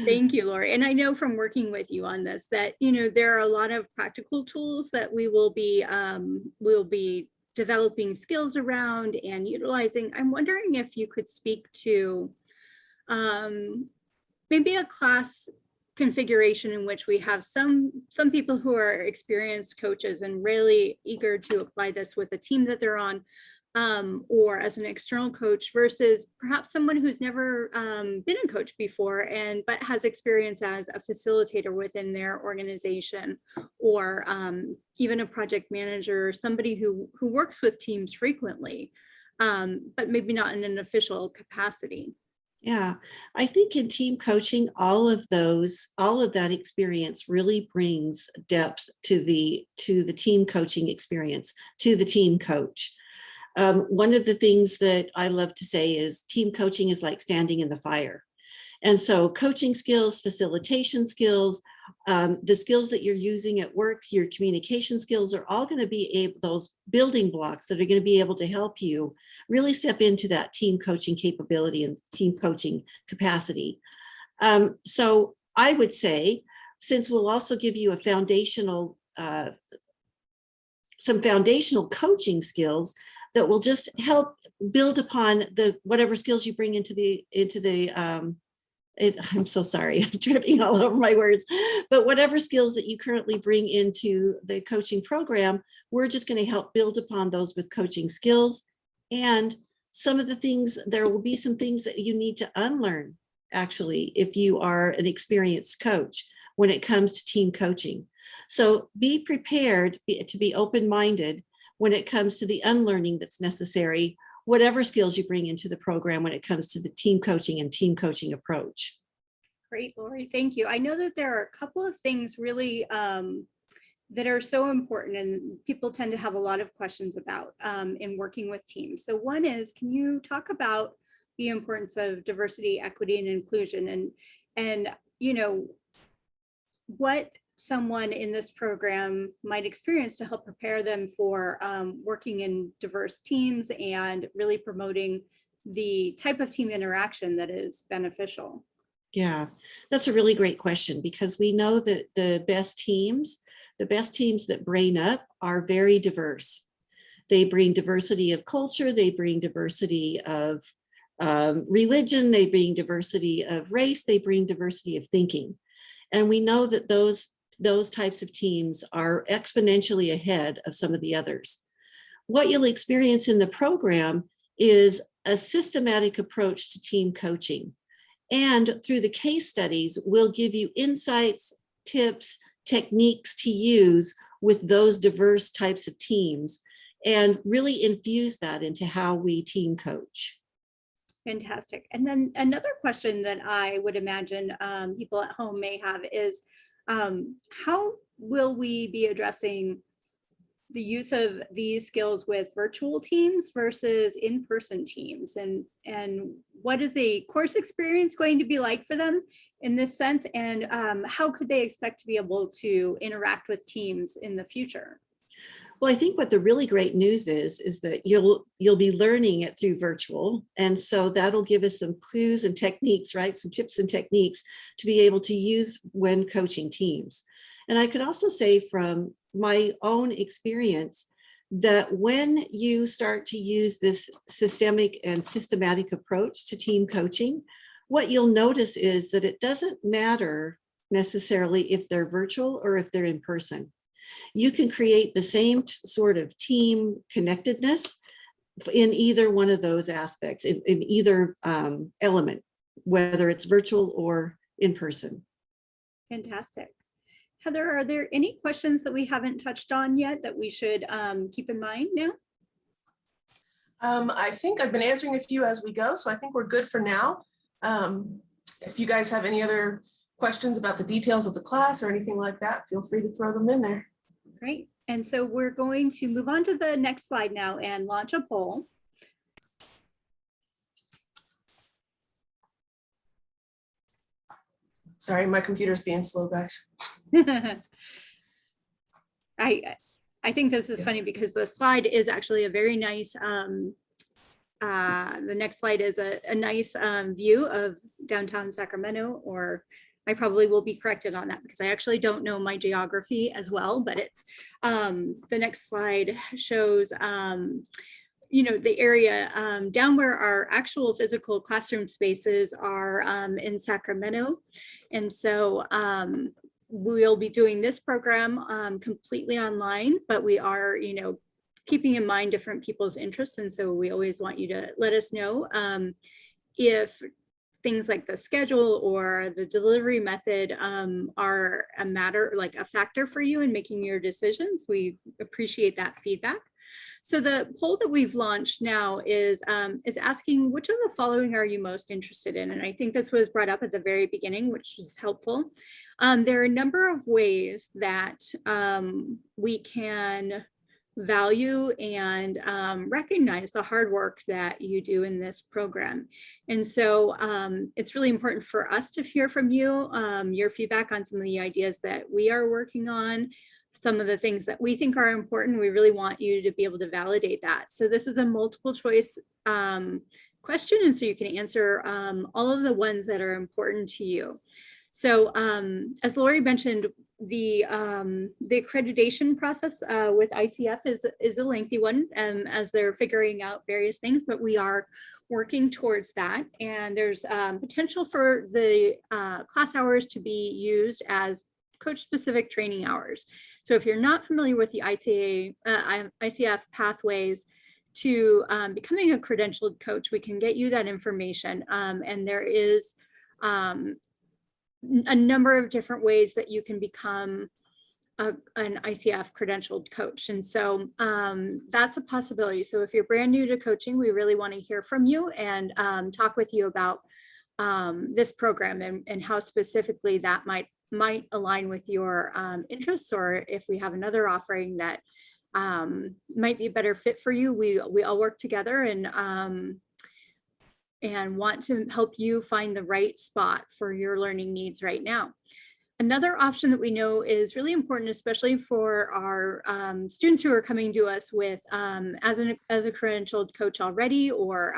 Thank you, Lori. And I know from working with you on this that, you know, there are a lot of practical tools that we will be developing skills around and utilizing. I'm wondering if you could speak to maybe a class configuration in which we have some people who are experienced coaches and really eager to apply this with a team that they're on, or as an external coach, versus perhaps someone who's never been a coach before but has experience as a facilitator within their organization, or even a project manager, or somebody who works with teams frequently, but maybe not in an official capacity. Yeah, I think in team coaching, all of that experience really brings depth to the team coaching experience, to the team coach. One of the things that I love to say is team coaching is like standing in the fire. And so coaching skills, facilitation skills The skills that you're using at work, your communication skills are all going to be those building blocks that are going to be able to help you really step into that team coaching capability and team coaching capacity. So I would say, since we'll also give you a foundational, some foundational coaching skills that will just help build upon the whatever skills you bring into the I'm so sorry, I'm tripping all over my words, but whatever skills that you currently bring into the coaching program, we're just going to help build upon those with coaching skills. And some of the things, there will be some things that you need to unlearn, actually, if you are an experienced coach when it comes to team coaching. So be prepared to be open-minded when it comes to the unlearning that's necessary, whatever skills you bring into the program when it comes to the team coaching and team coaching approach. Great, Lori, thank you. I know that there are a couple of things really that are so important and people tend to have a lot of questions about in working with teams. So one is, can you talk about the importance of diversity, equity, and inclusion, and you know, what someone in this program might experience to help prepare them for working in diverse teams and really promoting the type of team interaction that is beneficial? Yeah, that's a really great question, because we know that the best teams that brain up are very diverse. They bring diversity of culture, they bring diversity of religion, they bring diversity of race, they bring diversity of thinking. And we know that those types of teams are exponentially ahead of some of the others. What you'll experience in the program is a systematic approach to team coaching. And through the case studies, we'll give you insights, tips, techniques to use with those diverse types of teams and really infuse that into how we team coach. Fantastic. And then another question that I would imagine people at home may have is, how will we be addressing the use of these skills with virtual teams versus in-person teams? And what is a course experience going to be like for them in this sense? And how could they expect to be able to interact with teams in the future? Well, I think what the really great news is that you'll be learning it through virtual. And so that'll give us some clues and techniques, right? Some tips and techniques to be able to use when coaching teams. And I could also say from my own experience that when you start to use this systemic and systematic approach to team coaching, what you'll notice is that it doesn't matter necessarily if they're virtual or if they're in person. You can create the same sort of team connectedness in either one of those aspects, in either element, whether it's virtual or in person. Fantastic. Heather, are there any questions that we haven't touched on yet that we should keep in mind now? I think I've been answering a few as we go, so I think we're good for now. If you guys have any other questions about the details of the class or anything like that, feel free to throw them in there. Great. And so we're going to move on to the next slide now and launch a poll. Sorry, my computer's being slow, guys. I think this is funny because the slide is actually a very nice, the next slide is a nice view of downtown Sacramento, or I probably will be corrected on that because I actually don't know my geography as well, but it's the next slide shows you know, the area down where our actual physical classroom spaces are in Sacramento. And so we'll be doing this program completely online, but we are, you know, keeping in mind different people's interests. And so we always want you to let us know if things like the schedule or the delivery method are a matter, like a factor for you in making your decisions. We appreciate that feedback. So the poll that we've launched now is asking, which of the following are you most interested in? And I think this was brought up at the very beginning, which was helpful. There are a number of ways that we can value and recognize the hard work that you do in this program. And so it's really important for us to hear from you, your feedback on some of the ideas that we are working on, some of the things that we think are important. We really want you to be able to validate that. So this is a multiple choice question, and so you can answer all of the ones that are important to you. So as Lori mentioned, the accreditation process with ICF is a lengthy one as they're figuring out various things, but we are working towards that. And there's potential for the class hours to be used as coach-specific training hours. So if you're not familiar with the ICF pathways to becoming a credentialed coach, we can get you that information. And there is a number of different ways that you can become an ICF credentialed coach. And so that's a possibility. So if you're brand new to coaching, we really want to hear from you and talk with you about this program and how specifically that might align with your interests, or if we have another offering that might be a better fit for you. We all work together and want to help you find the right spot for your learning needs right now. Another option that we know is really important, especially for our students who are coming to us with as a credentialed coach already, or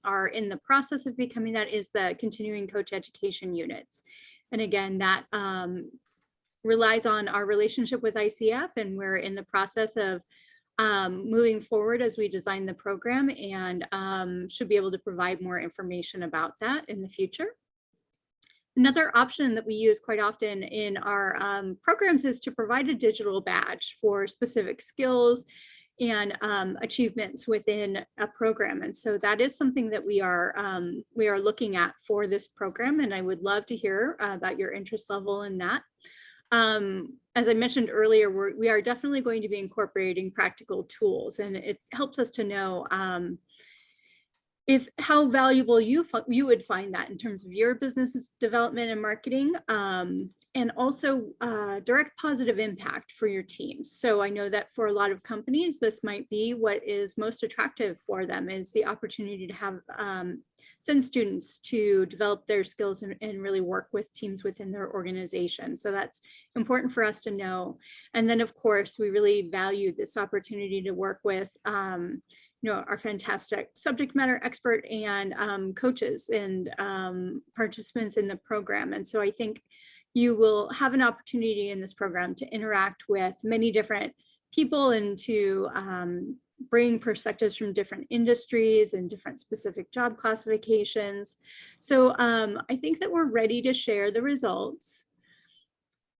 are in the process of becoming that, is the continuing coach education units. And again, that relies on our relationship with ICF, and we're in the process of moving forward as we design the program, and should be able to provide more information about that in the future. Another option that we use quite often in our programs is to provide a digital badge for specific skills and achievements within a program. And so that is something that we are looking at for this program, and I would love to hear about your interest level in that. As I mentioned earlier, we are definitely going to be incorporating practical tools, and it helps us to know how valuable you would find that in terms of your business development and marketing, and also direct positive impact for your teams. So I know that for a lot of companies, this might be what is most attractive for them, is the opportunity to have send students to develop their skills and really work with teams within their organization. So that's important for us to know. And then of course, we really value this opportunity to work with our fantastic subject matter expert and coaches and participants in the program. And so I think you will have an opportunity in this program to interact with many different people and to bring perspectives from different industries and different specific job classifications. So I think that we're ready to share the results.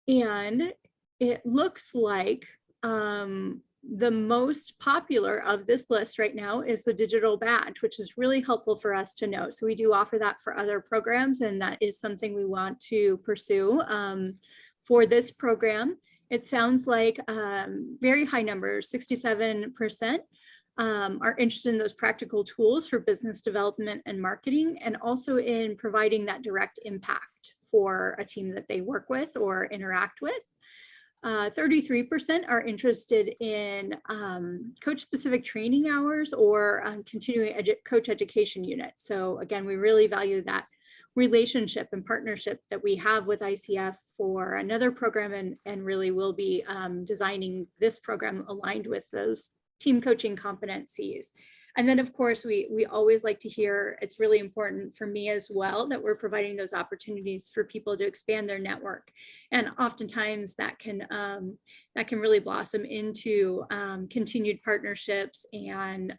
And it looks like the most popular of this list right now is the digital badge, which is really helpful for us to know. So we do offer that for other programs, and that is something we want to pursue for this program. It sounds like very high numbers, 67% are interested in those practical tools for business development and marketing, and also in providing that direct impact for a team that they work with or interact with. 33% are interested in coach-specific training hours or continuing coach education units. So again, we really value that relationship and partnership that we have with ICF for another program, and really will be designing this program aligned with those team coaching competencies. And then of course, we always like to hear, it's really important for me as well, that we're providing those opportunities for people to expand their network. And oftentimes that can really blossom into continued partnerships and,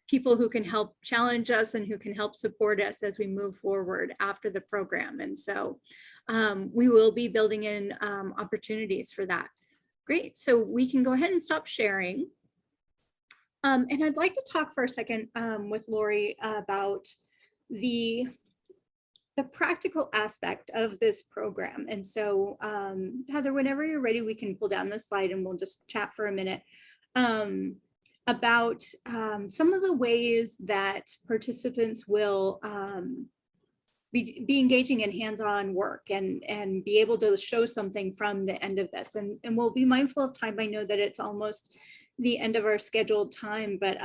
people who can help challenge us and who can help support us as we move forward after the program. And so we will be building in opportunities for that. Great, so we can go ahead and stop sharing. And I'd like to talk for a second with Lori about the practical aspect of this program. And so Heather, whenever you're ready, we can pull down the slide and we'll just chat for a minute about some of the ways that participants will be engaging in hands-on work and be able to show something from the end of this. And we'll be mindful of time. I know that it's almost the end of our scheduled time, but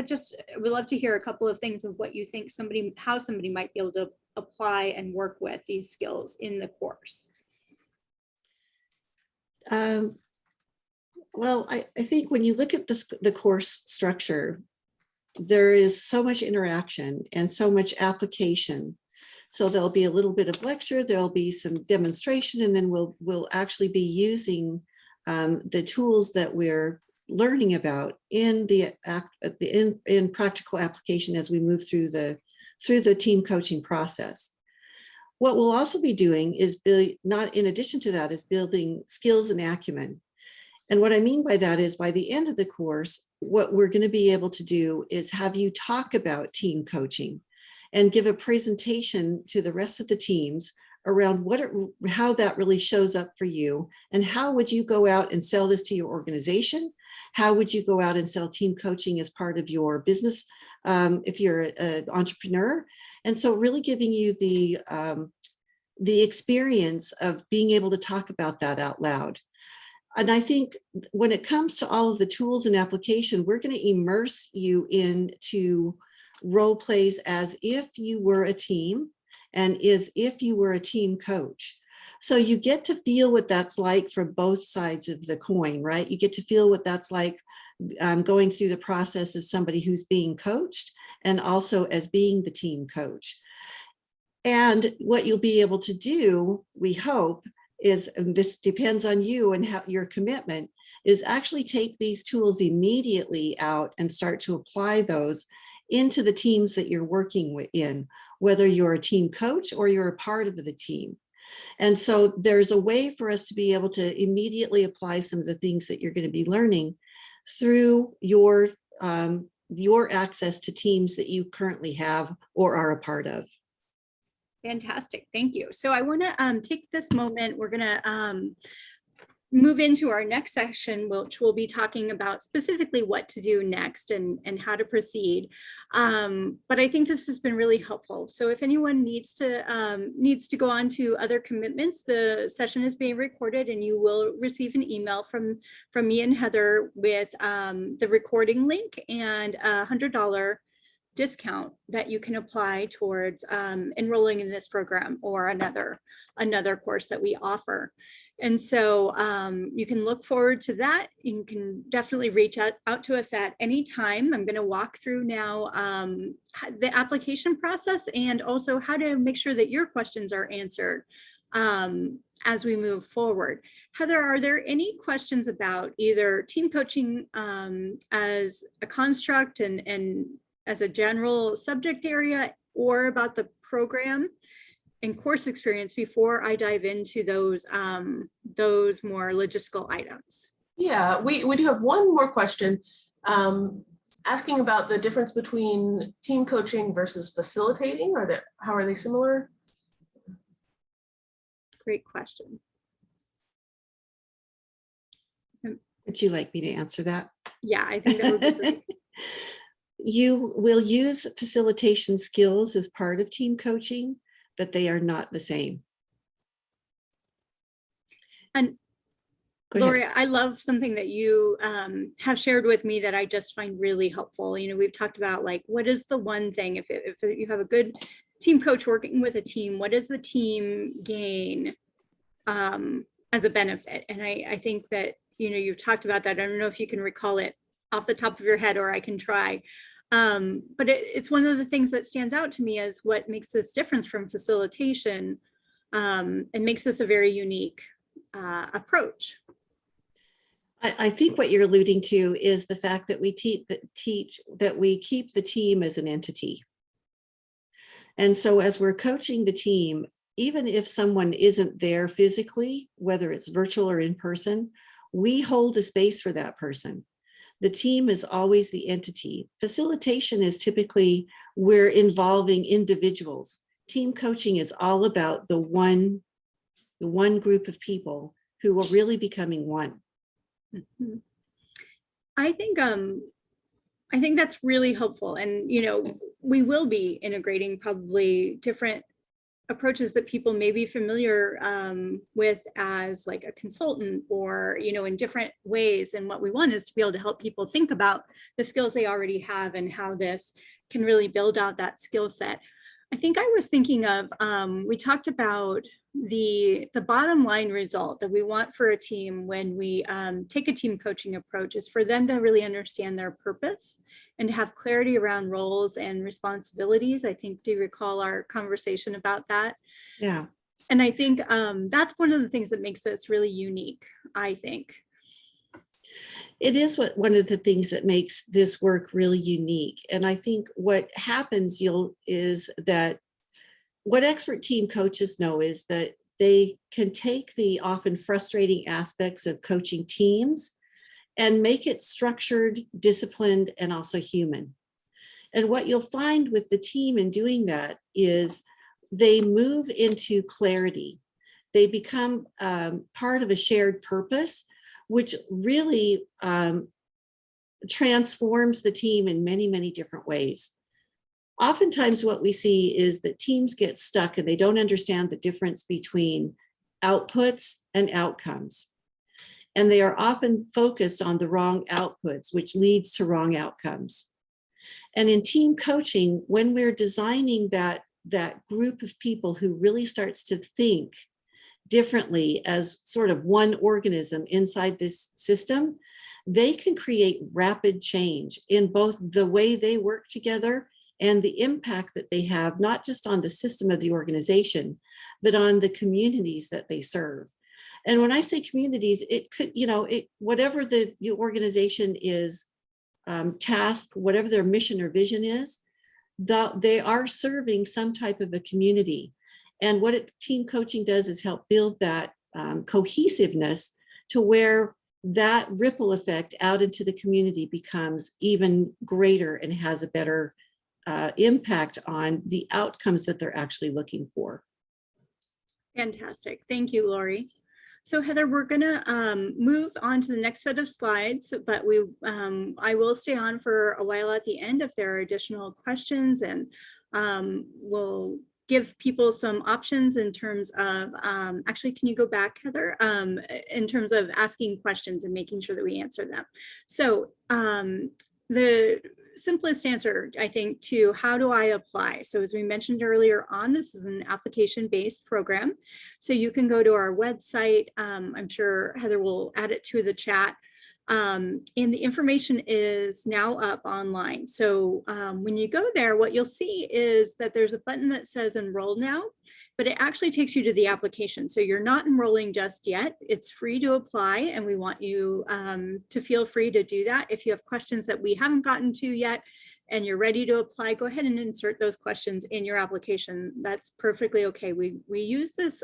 just we'd love to hear a couple of things of what you think how somebody might be able to apply and work with these skills in the course. Well, I think when you look at the course structure, there is so much interaction and so much application. So there'll be a little bit of lecture, there'll be some demonstration, and then we'll actually be using the tools that we're learning about in practical application as we move through the team coaching process. What we'll also be doing is not in addition to that is building skills and acumen. And what I mean by that is by the end of the course, what we're going to be able to do is have you talk about team coaching and give a presentation to the rest of the teams around how that really shows up for you, and how would you go out and sell this to your organization? How would you go out and sell team coaching as part of your business if you're an entrepreneur? And so really giving you the experience of being able to talk about that out loud. And I think when it comes to all of the tools and application, we're going to immerse you into role plays as if you were a team and as if you were a team coach. So you get to feel what that's like from both sides of the coin, right? You get to feel what that's like going through the process of somebody who's being coached and also as being the team coach. And what you'll be able to do, we hope, is, and this depends on you and how your commitment, is actually take these tools immediately out and start to apply those into the teams that you're working in, whether you're a team coach or you're a part of the team. And so there's a way for us to be able to immediately apply some of the things that you're going to be learning through your access to teams that you currently have or are a part of. Fantastic, thank you. So I want to take this moment. We're going to move into our next section, which we'll be talking about specifically what to do next and how to proceed. But I think this has been really helpful. So if anyone needs to go on to other commitments, the session is being recorded and you will receive an email from me and Heather with the recording link and $100 discount that you can apply towards enrolling in this program or another course that we offer. And so you can look forward to that. You can definitely reach out to us at any time. I'm going to walk through now the application process and also how to make sure that your questions are answered as we move forward. Heather, are there any questions about either team coaching as a construct and as a general subject area, or about the program and course experience before I dive into those more logistical items? Yeah, we do have one more question asking about the difference between team coaching versus facilitating. How are they similar? Great question. Would you like me to answer that? Yeah, I think that would be great. You will use facilitation skills as part of team coaching, but they are not the same. And Lori, I love something that you have shared with me that I just find really helpful. You know, we've talked about like, what is the one thing, if you have a good team coach working with a team, what does the team gain as a benefit? And I think that, you know, you've talked about that. I don't know if you can recall it off the top of your head, or I can try. But it's one of the things that stands out to me as what makes this difference from facilitation and makes this a very unique approach. I think what you're alluding to is the fact that we we keep the team as an entity. And so as we're coaching the team, even if someone isn't there physically, whether it's virtual or in person, we hold a space for that person. The team is always the entity. Facilitation is typically we're involving individuals. Team coaching is all about the one group of people who are really becoming one. Mm-hmm. I think that's really helpful. And, you know, we will be integrating probably different approaches that people may be familiar with as like a consultant or, in different ways. And what we want is to be able to help people think about the skills they already have and how this can really build out that skill set. I think I was thinking of, we talked about the bottom line result that we want for a team when we take a team coaching approach is for them to really understand their purpose and have clarity around roles and responsibilities. I think, do you recall our conversation about that? Yeah. And I think that's one of the things that makes this really unique, I think. It is one of the things that makes this work really unique. And I think what happens is that what expert team coaches know is that they can take the often frustrating aspects of coaching teams and make it structured, disciplined, and also human. And what you'll find with the team in doing that is they move into clarity. They become part of a shared purpose, which really transforms the team in many, many different ways. Oftentimes what we see is that teams get stuck and they don't understand the difference between outputs and outcomes. And they are often focused on the wrong outputs, which leads to wrong outcomes. And in team coaching, when we're designing that group of people who really starts to think differently as sort of one organism inside this system, they can create rapid change in both the way they work together and the impact that they have, not just on the system of the organization, but on the communities that they serve. And when I say communities, it could, whatever the organization is tasked, whatever their mission or vision is, they are serving some type of a community. And what team coaching does is help build that cohesiveness to where that ripple effect out into the community becomes even greater and has a better impact on the outcomes that they're actually looking for. Fantastic. Thank you, Lori. So Heather, we're going to move on to the next set of slides, but I will stay on for a while at the end if there are additional questions, and we'll give people some options in terms of, actually, can you go back, Heather, in terms of asking questions and making sure that we answer them. So the simplest answer, I think, to how do I apply? So as we mentioned earlier on, this is an application-based program. So you can go to our website. I'm sure Heather will add it to the chat. And the information is now up online. So when you go there, what you'll see is that there's a button that says enroll now, but it actually takes you to the application. So you're not enrolling just yet. It's free to apply, and we want you to feel free to do that. If you have questions that we haven't gotten to yet and you're ready to apply, go ahead and insert those questions in your application. That's perfectly okay. We use this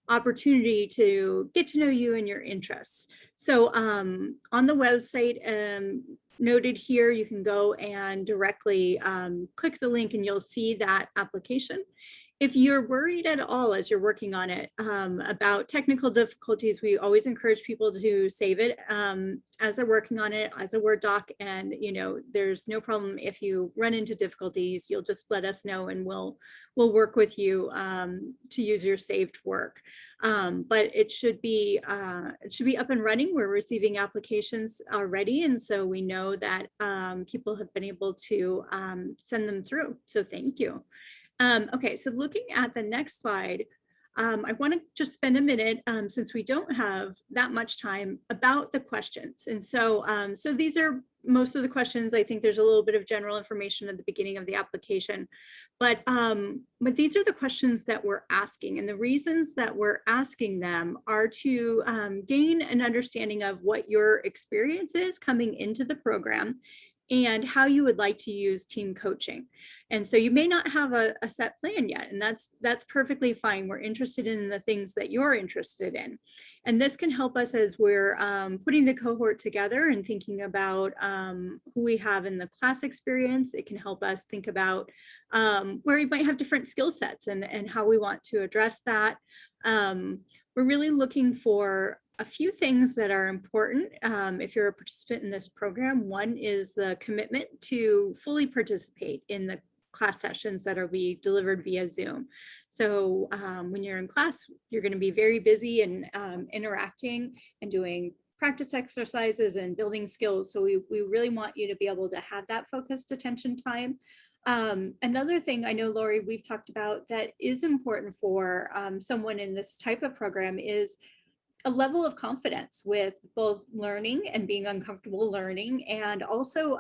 opportunity to get to know you and your interests. So on the website noted here, you can go and directly click the link and you'll see that application. If you're worried at all as you're working on it about technical difficulties, we always encourage people to save it as they're working on it as a Word doc. And there's no problem if you run into difficulties. You'll just let us know, and we'll work with you to use your saved work. But it should be up and running. We're receiving applications already, and so we know that people have been able to send them through. So thank you. Okay, so looking at the next slide, I want to just spend a minute, since we don't have that much time, about the questions. And so, so these are most of the questions. I think there's a little bit of general information at the beginning of the application, but these are the questions that we're asking. And the reasons that we're asking them are to gain an understanding of what your experience is coming into the program and how you would like to use team coaching. And so you may not have a set plan yet, and that's perfectly fine. We're interested in the things that you're interested in. And this can help us as we're putting the cohort together and thinking about who we have in the class experience. It can help us think about where we might have different skill sets and how we want to address that. We're really looking for a few things that are important if you're a participant in this program. One is the commitment to fully participate in class sessions that will be delivered via Zoom. So when you're in class, you're going to be very busy and interacting and doing practice exercises and building skills. So we really want you to be able to have that focused attention time. Another thing I know, Lori, we've talked about that is important for someone in this type of program is a level of confidence with both learning and being uncomfortable learning, and also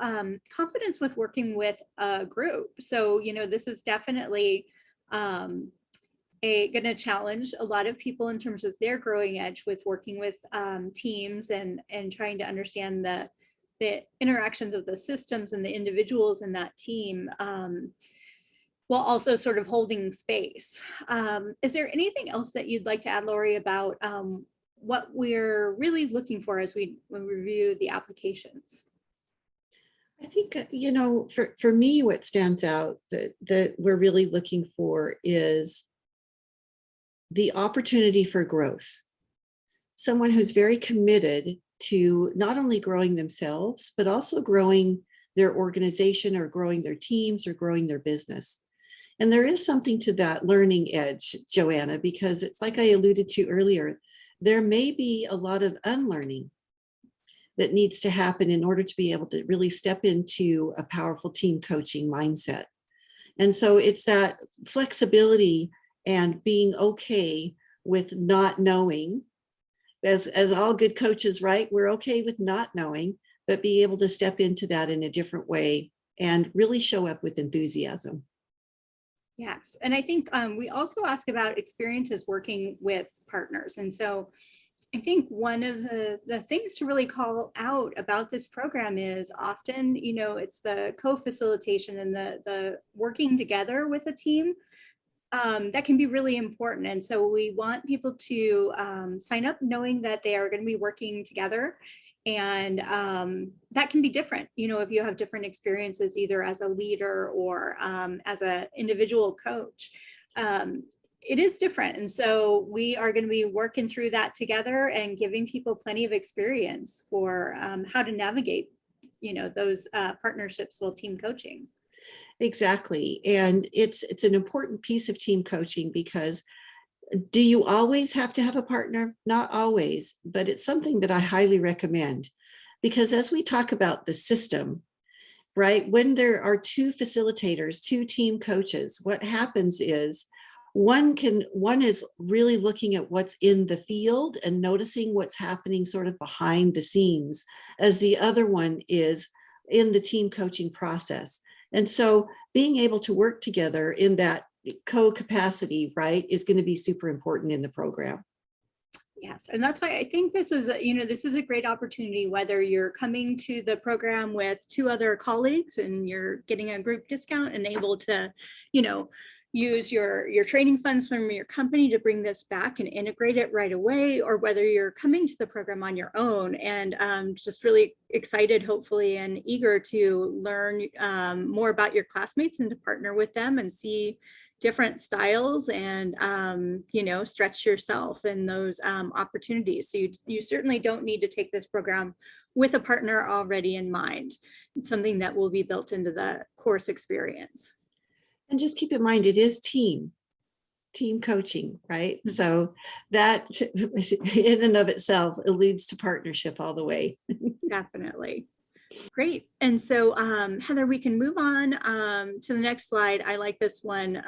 confidence with working with a group. So, you know, this is definitely going to challenge a lot of people in terms of their growing edge with working with teams and trying to understand the interactions of the systems and the individuals in that team, while also sort of holding space. Is there anything else that you'd like to add, Lori, about what we're really looking for as we review the applications? I think, you know, for me, what stands out that we're really looking for is the opportunity for growth. Someone who's very committed to not only growing themselves, but also growing their organization or growing their teams or growing their business. And there is something to that learning edge, Joanna, because it's like I alluded to earlier, there may be a lot of unlearning that needs to happen in order to be able to really step into a powerful team coaching mindset. And so it's that flexibility and being okay with not knowing. As all good coaches, right? We're okay with not knowing, but be able to step into that in a different way and really show up with enthusiasm. Yes, and I think we also ask about experiences working with partners. And so I think one of the things to really call out about this program is often, you know, it's the co-facilitation and the working together with a team that can be really important. And so we want people to sign up knowing that they are going to be working together. And that can be different, you know, if you have different experiences, either as a leader or as an individual coach. It is different. And so we are going to be working through that together and giving people plenty of experience for how to navigate, you know, those partnerships while team coaching. Exactly. And it's an important piece of team coaching, because do you always have to have a partner? Not always, but it's something that I highly recommend, because as we talk about the system, right, when there are two facilitators, two team coaches, what happens is one is really looking at what's in the field and noticing what's happening sort of behind the scenes, as the other one is in the team coaching process. And so being able to work together in that co-capacity, right, is going to be super important in the program. Yes, and that's why I think this is, you know, this is a great opportunity, whether you're coming to the program with two other colleagues and you're getting a group discount and able to, you know, use your training funds from your company to bring this back and integrate it right away, or whether you're coming to the program on your own and just really excited, hopefully, and eager to learn more about your classmates and to partner with them and see different styles and, you know, stretch yourself in those opportunities. So you certainly don't need to take this program with a partner already in mind. It's something that will be built into the course experience. And just keep in mind, it is team coaching, right? Mm-hmm. So that in and of itself alludes to partnership all the way. Definitely. Great. And so, Heather, we can move on to the next slide. I like this one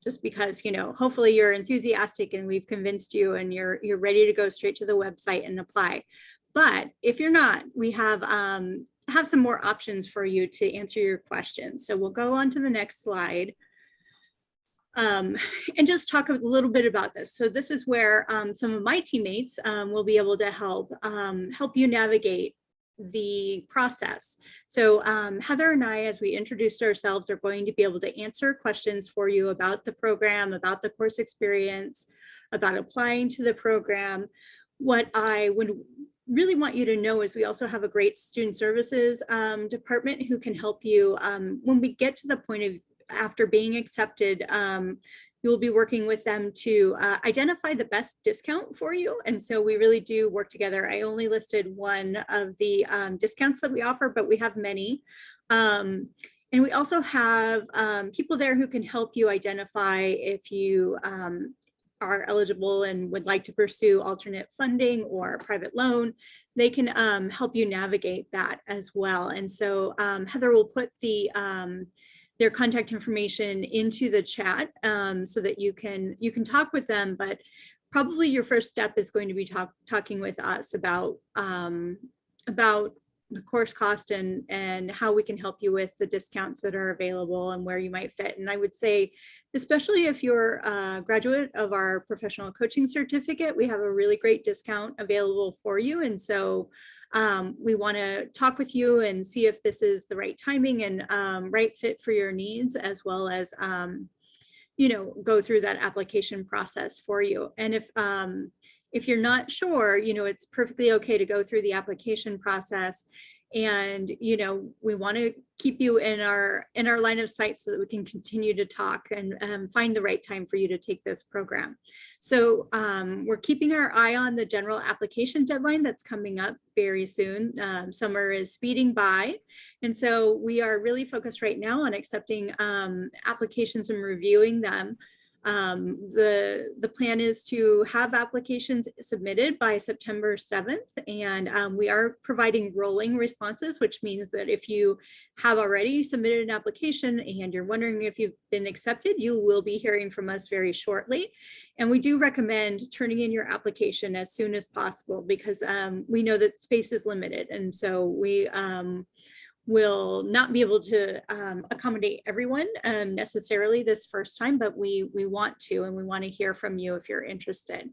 just because, you know, hopefully you're enthusiastic and we've convinced you and you're ready to go straight to the website and apply. But if you're not, we have some more options for you to answer your questions. So we'll go on to the next slide. And just talk a little bit about this. So this is where some of my teammates will be able to help you navigate the process. So Heather and I, as we introduced ourselves, are going to be able to answer questions for you about the program, about the course experience, about applying to the program. What I would really want you to know is we also have a great student services department who can help you when we get to the point of after being accepted. You'll be working with them to identify the best discount for you. And so we really do work together. I only listed one of the discounts that we offer, but we have many. And we also have people there who can help you identify if you are eligible and would like to pursue alternate funding or a private loan. They can help you navigate that as well. And so Heather will put their contact information into the chat so that you can talk with them. But probably your first step is going to be talking with us about the course cost and how we can help you with the discounts that are available and where you might fit. And I would say, especially if you're a graduate of our professional coaching certificate, we have a really great discount available for you. And so we want to talk with you and see if this is the right timing and right fit for your needs, as well as go through that application process for you. And if you're not sure, it's perfectly okay to go through the application process. And, we want to keep you in our line of sight so that we can continue to talk and find the right time for you to take this program. So we're keeping our eye on the general application deadline that's coming up very soon. Summer is speeding by. And so we are really focused right now on accepting applications and reviewing them. The plan is to have applications submitted by September 7th, and we are providing rolling responses, which means that if you have already submitted an application and you're wondering if you've been accepted, you will be hearing from us very shortly. And we do recommend turning in your application as soon as possible because we know that space is limited. And so we will not be able to accommodate everyone necessarily this first time, but we want to, and we want to hear from you if you're interested.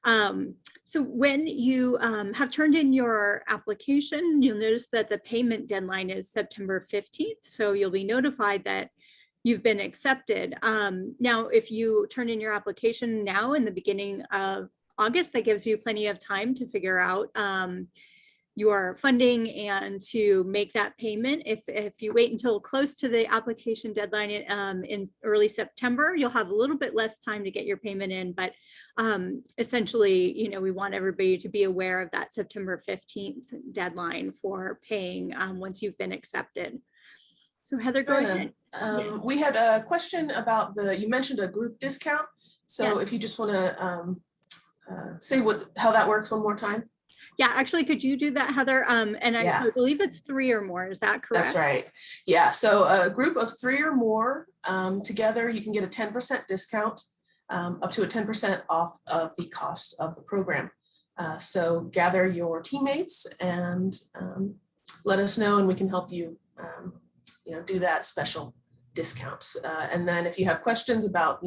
So when you have turned in your application, you'll notice that the payment deadline is September 15th. So you'll be notified that you've been accepted. Now, if you turn in your application now in the beginning of August, that gives you plenty of time to figure out your funding and to make that payment. If you wait until close to the application deadline in early September, you'll have a little bit less time to get your payment in. But essentially, we want everybody to be aware of that September 15th deadline for paying once you've been accepted. So Heather, go ahead. We had a question about you mentioned a group discount. So if you just want to say how that works one more time. Yeah, actually, could you do that, Heather? And I believe it's 3 or more. Is that correct? That's right. Yeah. So a group of 3 or more together, you can get a 10% discount, up to a 10% off of the cost of the program. So gather your teammates and let us know, and we can help you, do that special discount. And then if you have questions about,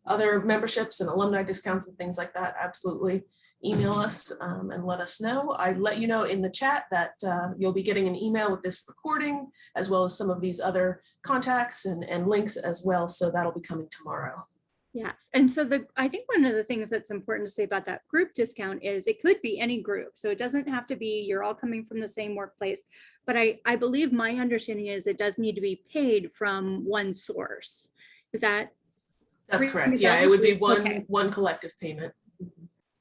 other memberships and alumni discounts and things like that, absolutely email us and let us know. I let you know in the chat that you'll be getting an email with this recording, as well as some of these other contacts and links as well. So that'll be coming tomorrow. Yes. And so I think one of the things that's important to say about that group discount is it could be any group. So it doesn't have to be you're all coming from the same workplace. But I believe my understanding is it does need to be paid from one source. Is that? That's correct. Yeah, it would be one collective payment.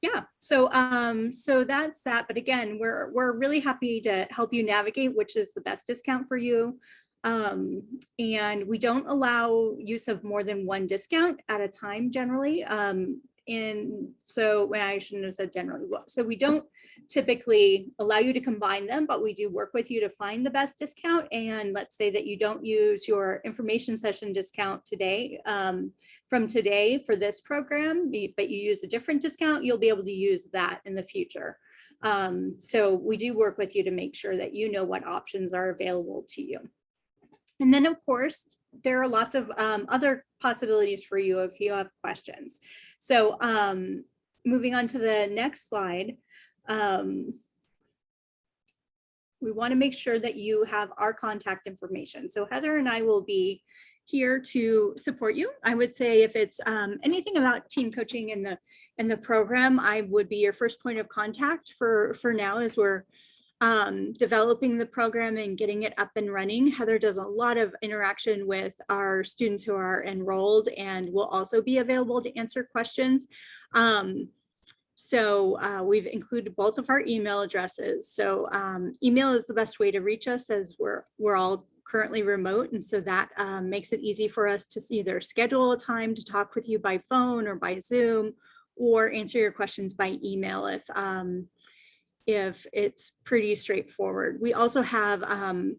Yeah, so so that's that. But again, we're really happy to help you navigate which is the best discount for you. And we don't allow use of more than one discount at a time generally. And so I shouldn't have said generally. So we don't typically allow you to combine them, but we do work with you to find the best discount. And let's say that you don't use your information session discount today, from today for this program, but you use a different discount, you'll be able to use that in the future. So we do work with you to make sure that you know what options are available to you. And then, of course, there are lots of other possibilities for you if you have questions. So moving on to the next slide, we want to make sure that you have our contact information. So Heather and I will be here to support you. I would say if it's anything about team coaching in the program, I would be your first point of contact for now as we're developing the program and getting it up and running. Heather does a lot of interaction with our students who are enrolled and will also be available to answer questions. So we've included both of our email addresses. So email is the best way to reach us as we're all currently remote. And so that makes it easy for us to either schedule a time to talk with you by phone or by Zoom, or answer your questions by email if it's pretty straightforward. We also have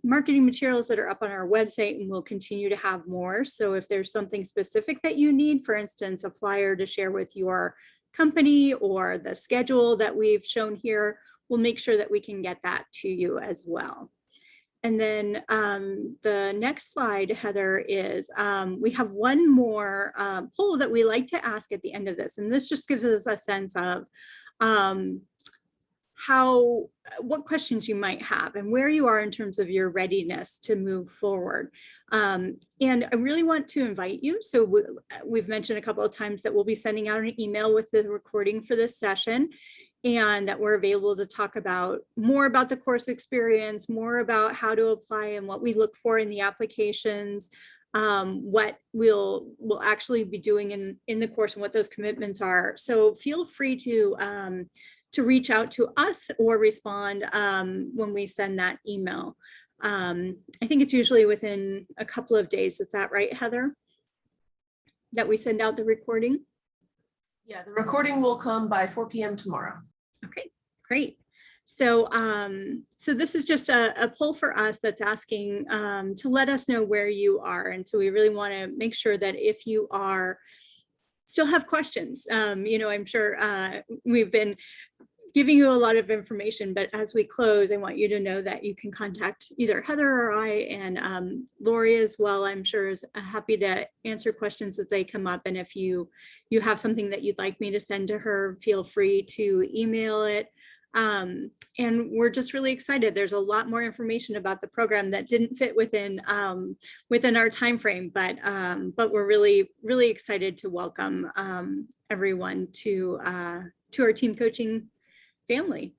marketing materials that are up on our website, and we'll continue to have more. So if there's something specific that you need, for instance, a flyer to share with your company or the schedule that we've shown here, we'll make sure that we can get that to you as well. And then the next slide, Heather, is we have one more poll that we like to ask at the end of this. And this just gives us a sense of what questions you might have and where you are in terms of your readiness to move forward. And I really want to invite you. So we've mentioned a couple of times that we'll be sending out an email with the recording for this session, and that we're available to talk about more about the course experience, more about how to apply and what we look for in the applications, what we'll actually be doing in the course and what those commitments are. So feel free to reach out to us or respond when we send that email. I think it's usually within a couple of days. Is that right, Heather? That we send out the recording? Yeah, the recording will come by 4 p.m. tomorrow. Okay, great. So, so this is just a poll for us that's asking to let us know where you are. And so we really want to make sure that if you are still have questions, I'm sure we've been giving you a lot of information, but as we close, I want you to know that you can contact either Heather or I, and Lori as well, I'm sure is happy to answer questions as they come up. And if you have something that you'd like me to send to her, feel free to email it. And we're just really excited. There's a lot more information about the program that didn't fit within our time frame, but we're really, really excited to welcome everyone to our team coaching family.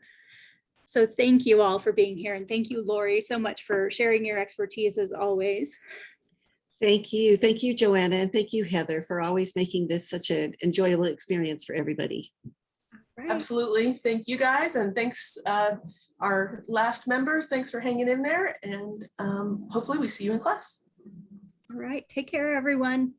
So thank you all for being here, and thank you, Lori, so much for sharing your expertise as always. Thank you, Joanna, and thank you, Heather, for always making this such an enjoyable experience for everybody. Right. Absolutely. Thank you guys. And thanks our last members. Thanks for hanging in there. And hopefully we see you in class. All right. Take care, everyone.